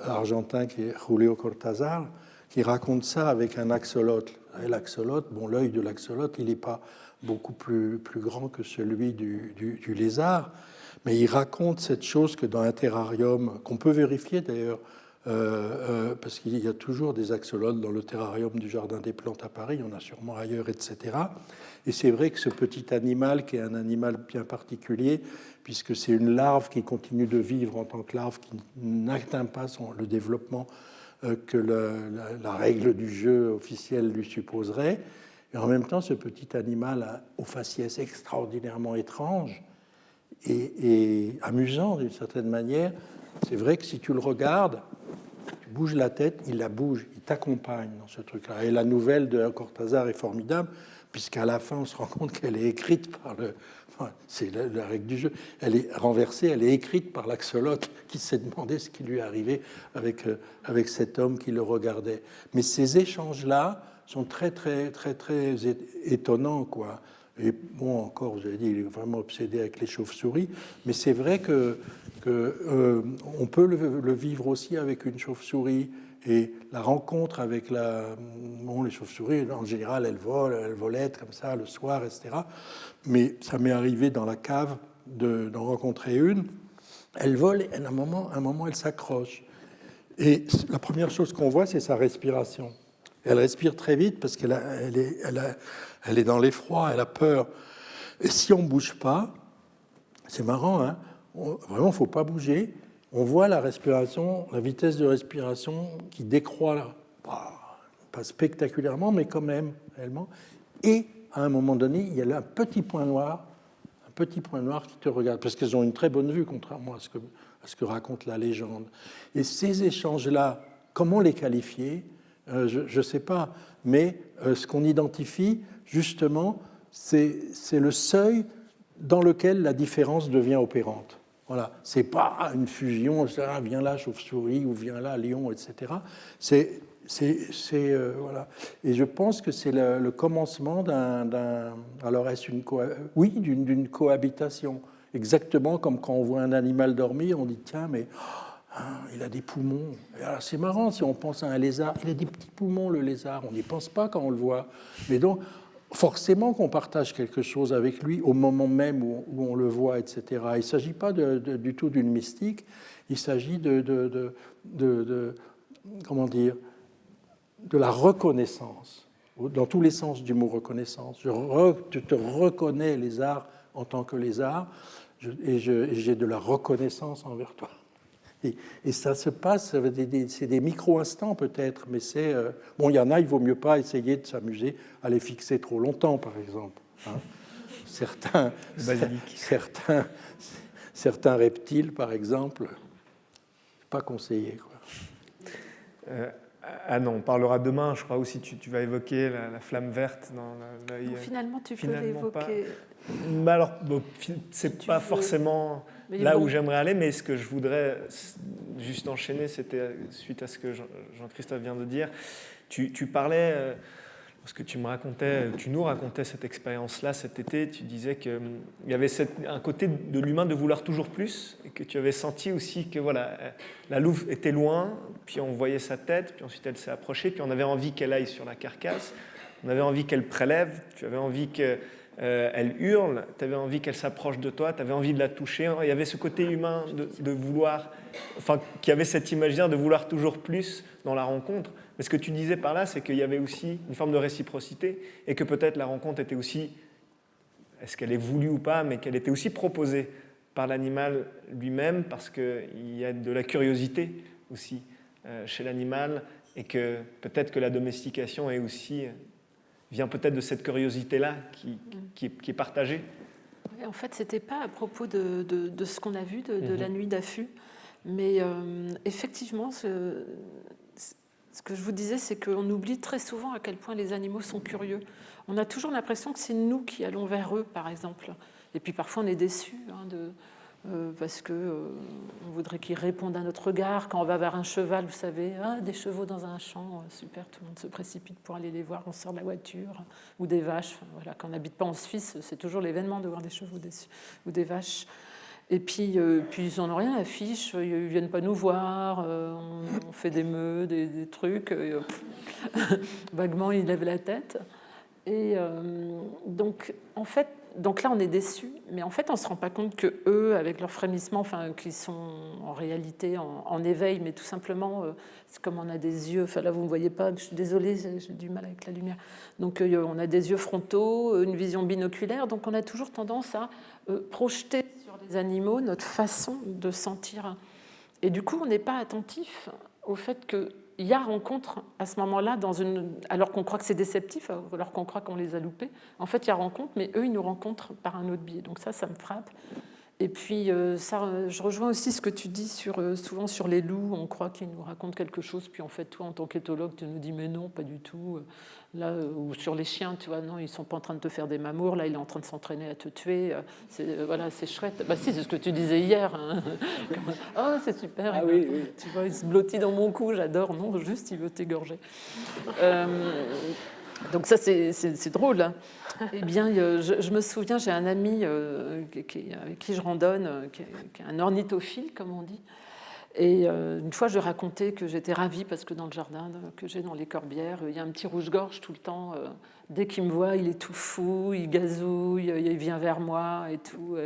argentin qui est Julio Cortázar, qui raconte ça avec un axolote. Et l'axolote, bon, l'œil de l'axolote, il n'est pas beaucoup plus grand que celui du lézard, mais il raconte cette chose que dans un terrarium, qu'on peut vérifier d'ailleurs, parce qu'il y a toujours des axolotes dans le terrarium du Jardin des Plantes à Paris, il y en a sûrement ailleurs, etc. Et c'est vrai que ce petit animal, qui est un animal bien particulier, puisque c'est une larve qui continue de vivre en tant que larve, qui n'atteint pas le développement que la règle du jeu officielle lui supposerait, et en même temps, ce petit animal a au faciès extraordinairement étrange et amusant d'une certaine manière. C'est vrai que si tu le regardes, tu bouges la tête, il la bouge, il t'accompagne dans ce truc-là. Et la nouvelle de Cortázar est formidable, puisqu'à la fin, on se rend compte qu'elle est écrite par c'est la règle du jeu. Elle est renversée, elle est écrite par l'axolote qui s'est demandé ce qui lui arrivait avec cet homme qui le regardait. Mais ces échanges-là sont très, très, très, très étonnants, quoi. Et bon, encore, vous avez dit, il est vraiment obsédé avec les chauves-souris, mais c'est vrai que on peut le vivre aussi avec une chauve-souris. Et la rencontre avec les chauves-souris, en général, elles volettent comme ça le soir, etc. Mais ça m'est arrivé dans la cave d'en rencontrer une. Elle vole, et à un moment, elle s'accroche. Et la première chose qu'on voit, c'est sa respiration. Elle respire très vite parce qu'elle est dans l'effroi, elle a peur. Et si on ne bouge pas, c'est marrant, hein, vraiment, il ne faut pas bouger. On voit la respiration, la vitesse de respiration qui décroît, là. Pas spectaculairement, mais quand même, réellement. Et à un moment donné, il y a là un petit point noir qui te regarde, parce qu'elles ont une très bonne vue, contrairement à ce que raconte la légende. Et ces échanges-là, comment les qualifier ? Je ne sais pas, mais ce qu'on identifie, justement, c'est le seuil dans lequel la différence devient opérante. Voilà, c'est pas une fusion, ça, viens là chauve-souris ou viens là lion, etc. Voilà. Et je pense que c'est le commencement alors est-ce d'une cohabitation, exactement comme quand on voit un animal dormir, on dit tiens mais il a des poumons. Alors, c'est marrant si on pense à un lézard, il a des petits poumons le lézard, on n'y pense pas quand on le voit. Mais donc forcément qu'on partage quelque chose avec lui au moment même où on le voit, etc. Il ne s'agit pas du tout d'une mystique, il s'agit comment dire, de la reconnaissance, dans tous les sens du mot reconnaissance. Je te reconnais, lézard, en tant que lézard, et j'ai de la reconnaissance envers toi. Et ça se passe, c'est des micro-instants peut-être, mais c'est... bon, il y en a, il vaut mieux pas essayer de s'amuser à les fixer trop longtemps, par exemple. Hein. Certains reptiles, par exemple, pas conseillé, quoi. Non, on parlera demain, je crois aussi, tu vas évoquer la flamme verte dans l'œil. Donc, finalement, tu peux l'évoquer. Mais alors, bon, c'est pas forcément là où j'aimerais aller, mais ce que je voudrais juste enchaîner, c'était suite à ce que Jean-Christophe vient de dire. Tu parlais, parce que tu nous racontais cette expérience-là cet été, tu disais qu'il y avait un côté de l'humain de vouloir toujours plus, et que tu avais senti aussi que voilà, la louve était loin, puis on voyait sa tête, puis ensuite elle s'est approchée, puis on avait envie qu'elle aille sur la carcasse, on avait envie qu'elle prélève, tu avais envie qu'elle hurle, tu avais envie qu'elle s'approche de toi, tu avais envie de la toucher. Il y avait ce côté humain de vouloir, enfin, qui avait cet imaginaire de vouloir toujours plus dans la rencontre. Mais ce que tu disais par là, c'est qu'il y avait aussi une forme de réciprocité et que peut-être la rencontre était aussi, est-ce qu'elle est voulue ou pas, mais qu'elle était aussi proposée par l'animal lui-même parce qu'il y a de la curiosité aussi chez l'animal et que peut-être que la domestication est aussi... vient peut-être de cette curiosité-là qui est partagée. En fait, ce n'était pas à propos de ce qu'on a vu, de la nuit d'affût, mais effectivement, ce que je vous disais, c'est qu'on oublie très souvent à quel point les animaux sont curieux. On a toujours l'impression que c'est nous qui allons vers eux, par exemple. Et puis parfois, on est déçus parce qu'on voudrait qu'ils répondent à notre regard. Quand on va vers un cheval, vous savez, des chevaux dans un champ, super, tout le monde se précipite pour aller les voir, on sort de la voiture, ou des vaches. Enfin, voilà, quand on n'habite pas en Suisse, c'est toujours l'événement de voir des chevaux ou des vaches. Et puis ils n'en ont rien à fiche, ils ne viennent pas nous voir, on fait des meux, des trucs, vaguement ils lèvent la tête. Et donc, en fait, donc là, on est déçus, mais en fait, on ne se rend pas compte que eux, avec leur frémissement, enfin, qu'ils sont en réalité en éveil, mais tout simplement, c'est comme on a des yeux. Enfin, là, vous ne me voyez pas, je suis désolée, j'ai du mal avec la lumière. Donc, on a des yeux frontaux, une vision binoculaire, donc on a toujours tendance à projeter sur les animaux notre façon de sentir. Et du coup, on n'est pas attentif au fait que il y a rencontre à ce moment-là, alors qu'on croit que c'est déceptif, alors qu'on croit qu'on les a loupés. En fait, il y a rencontre, mais eux, ils nous rencontrent par un autre biais. Donc ça me frappe. Et puis, je rejoins aussi ce que tu dis souvent sur les loups. On croit qu'ils nous racontent quelque chose, puis en fait, toi, en tant qu'éthologue, tu nous dis, mais non, pas du tout. Là, ou sur les chiens, tu vois, non, ils ne sont pas en train de te faire des mamours. Là, il est en train de s'entraîner à te tuer. Voilà, c'est chouette. Bah si, c'est ce que tu disais hier. Hein. Oh, c'est super. Ah oui. Tu vois, il se blottit dans mon cou, j'adore. Non, juste, il veut t'égorger. Donc ça, c'est drôle. Hein. Eh bien, je me souviens, j'ai un ami avec qui je randonne, qui est un ornithophile, comme on dit. Et une fois, je racontais que j'étais ravie parce que dans le jardin que j'ai dans les Corbières, il y a un petit rouge-gorge tout le temps. Dès qu'il me voit, il est tout fou, il gazouille, il vient vers moi et tout.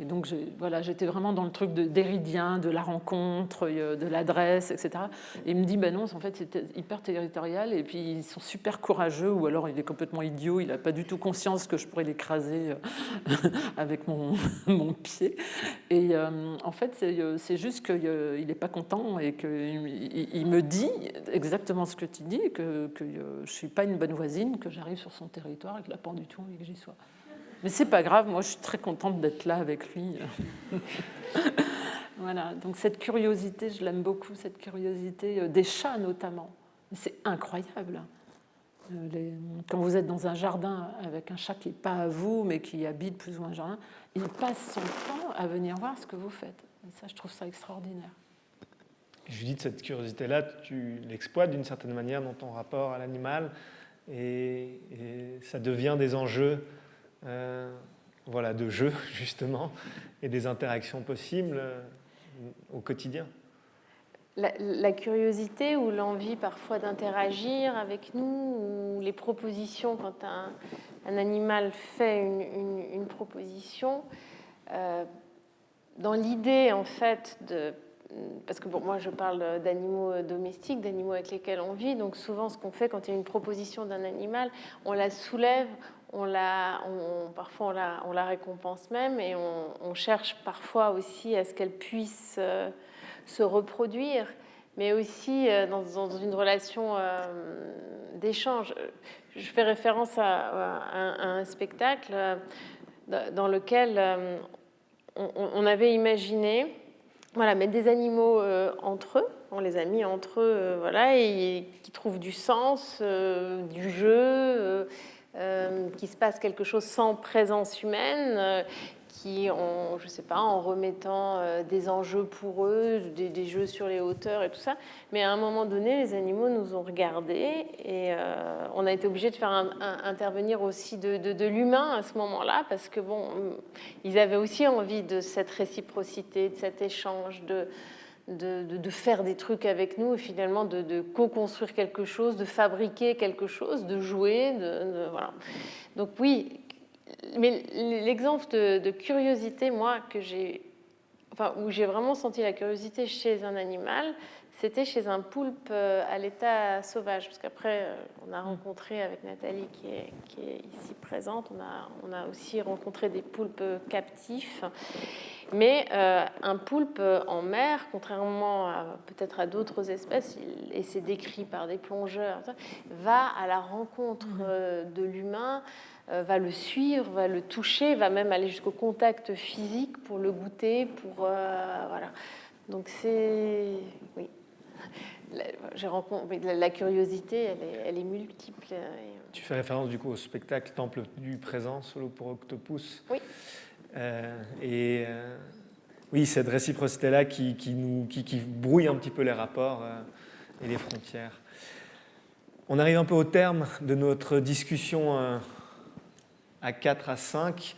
Et donc, voilà, j'étais vraiment dans le truc d'Héridien, de la rencontre, de l'adresse, etc. Et il me dit, ben non, en fait, c'est hyper territorial, et puis ils sont super courageux, ou alors il est complètement idiot, il n'a pas du tout conscience que je pourrais l'écraser avec mon pied. Et en fait, c'est juste qu'il n'est pas content, et qu'il me dit exactement ce que tu dis, que je ne suis pas une bonne voisine, que j'arrive sur son territoire et qu'il n'a pas du tout envie que j'y sois. Mais c'est pas grave, moi je suis très contente d'être là avec lui. Voilà, donc cette curiosité, je l'aime beaucoup, cette curiosité des chats notamment. C'est incroyable. Quand vous êtes dans un jardin avec un chat qui n'est pas à vous, mais qui habite plus ou moins un jardin, il passe son temps à venir voir ce que vous faites. Et ça, je trouve ça extraordinaire. Judith, cette curiosité-là, tu l'exploites d'une certaine manière dans ton rapport à l'animal, et ça devient des enjeux voilà, de jeu, justement, et des interactions possibles au quotidien. La curiosité ou l'envie parfois d'interagir avec nous, ou les propositions, quand un animal fait une proposition, dans l'idée, en fait, parce que bon, moi je parle d'animaux domestiques, d'animaux avec lesquels on vit, donc souvent ce qu'on fait quand il y a une proposition d'un animal, on la soulève, parfois on la récompense même, et on cherche parfois aussi à ce qu'elle puisse se reproduire, mais aussi dans une relation d'échange. Je fais référence à un spectacle dans lequel on avait imaginé mettre des animaux entre eux, on les a mis entre eux, voilà, et qui trouvent du sens, du jeu, qu'il se passe quelque chose sans présence humaine, je sais pas, en remettant des enjeux pour eux, des jeux sur les hauteurs et tout ça. Mais à un moment donné, les animaux nous ont regardés, et on a été obligé de faire intervenir aussi de l'humain à ce moment-là, parce que bon, ils avaient aussi envie de cette réciprocité, de cet échange, de faire des trucs avec nous, et finalement de co-construire quelque chose, de fabriquer quelque chose, de jouer, voilà. Donc oui, mais l'exemple de curiosité, moi, où j'ai vraiment senti la curiosité chez un animal, c'était chez un poulpe à l'état sauvage. Parce qu'après, on a rencontré avec Nathalie, qui est ici présente, on a aussi rencontré des poulpes captifs. Mais un poulpe en mer, contrairement peut-être à d'autres espèces, et c'est décrit par des plongeurs, va à la rencontre de l'humain, va le suivre, va le toucher, va même aller jusqu'au contact physique pour le goûter, voilà. Donc c'est... Oui. La curiosité, elle est multiple. Tu fais référence du coup au spectacle Temple du présent, Solo pour Octopus. Oui. Oui, cette réciprocité-là qui brouille un petit peu les rapports et les frontières. On arrive un peu au terme de notre discussion à 4 à 5.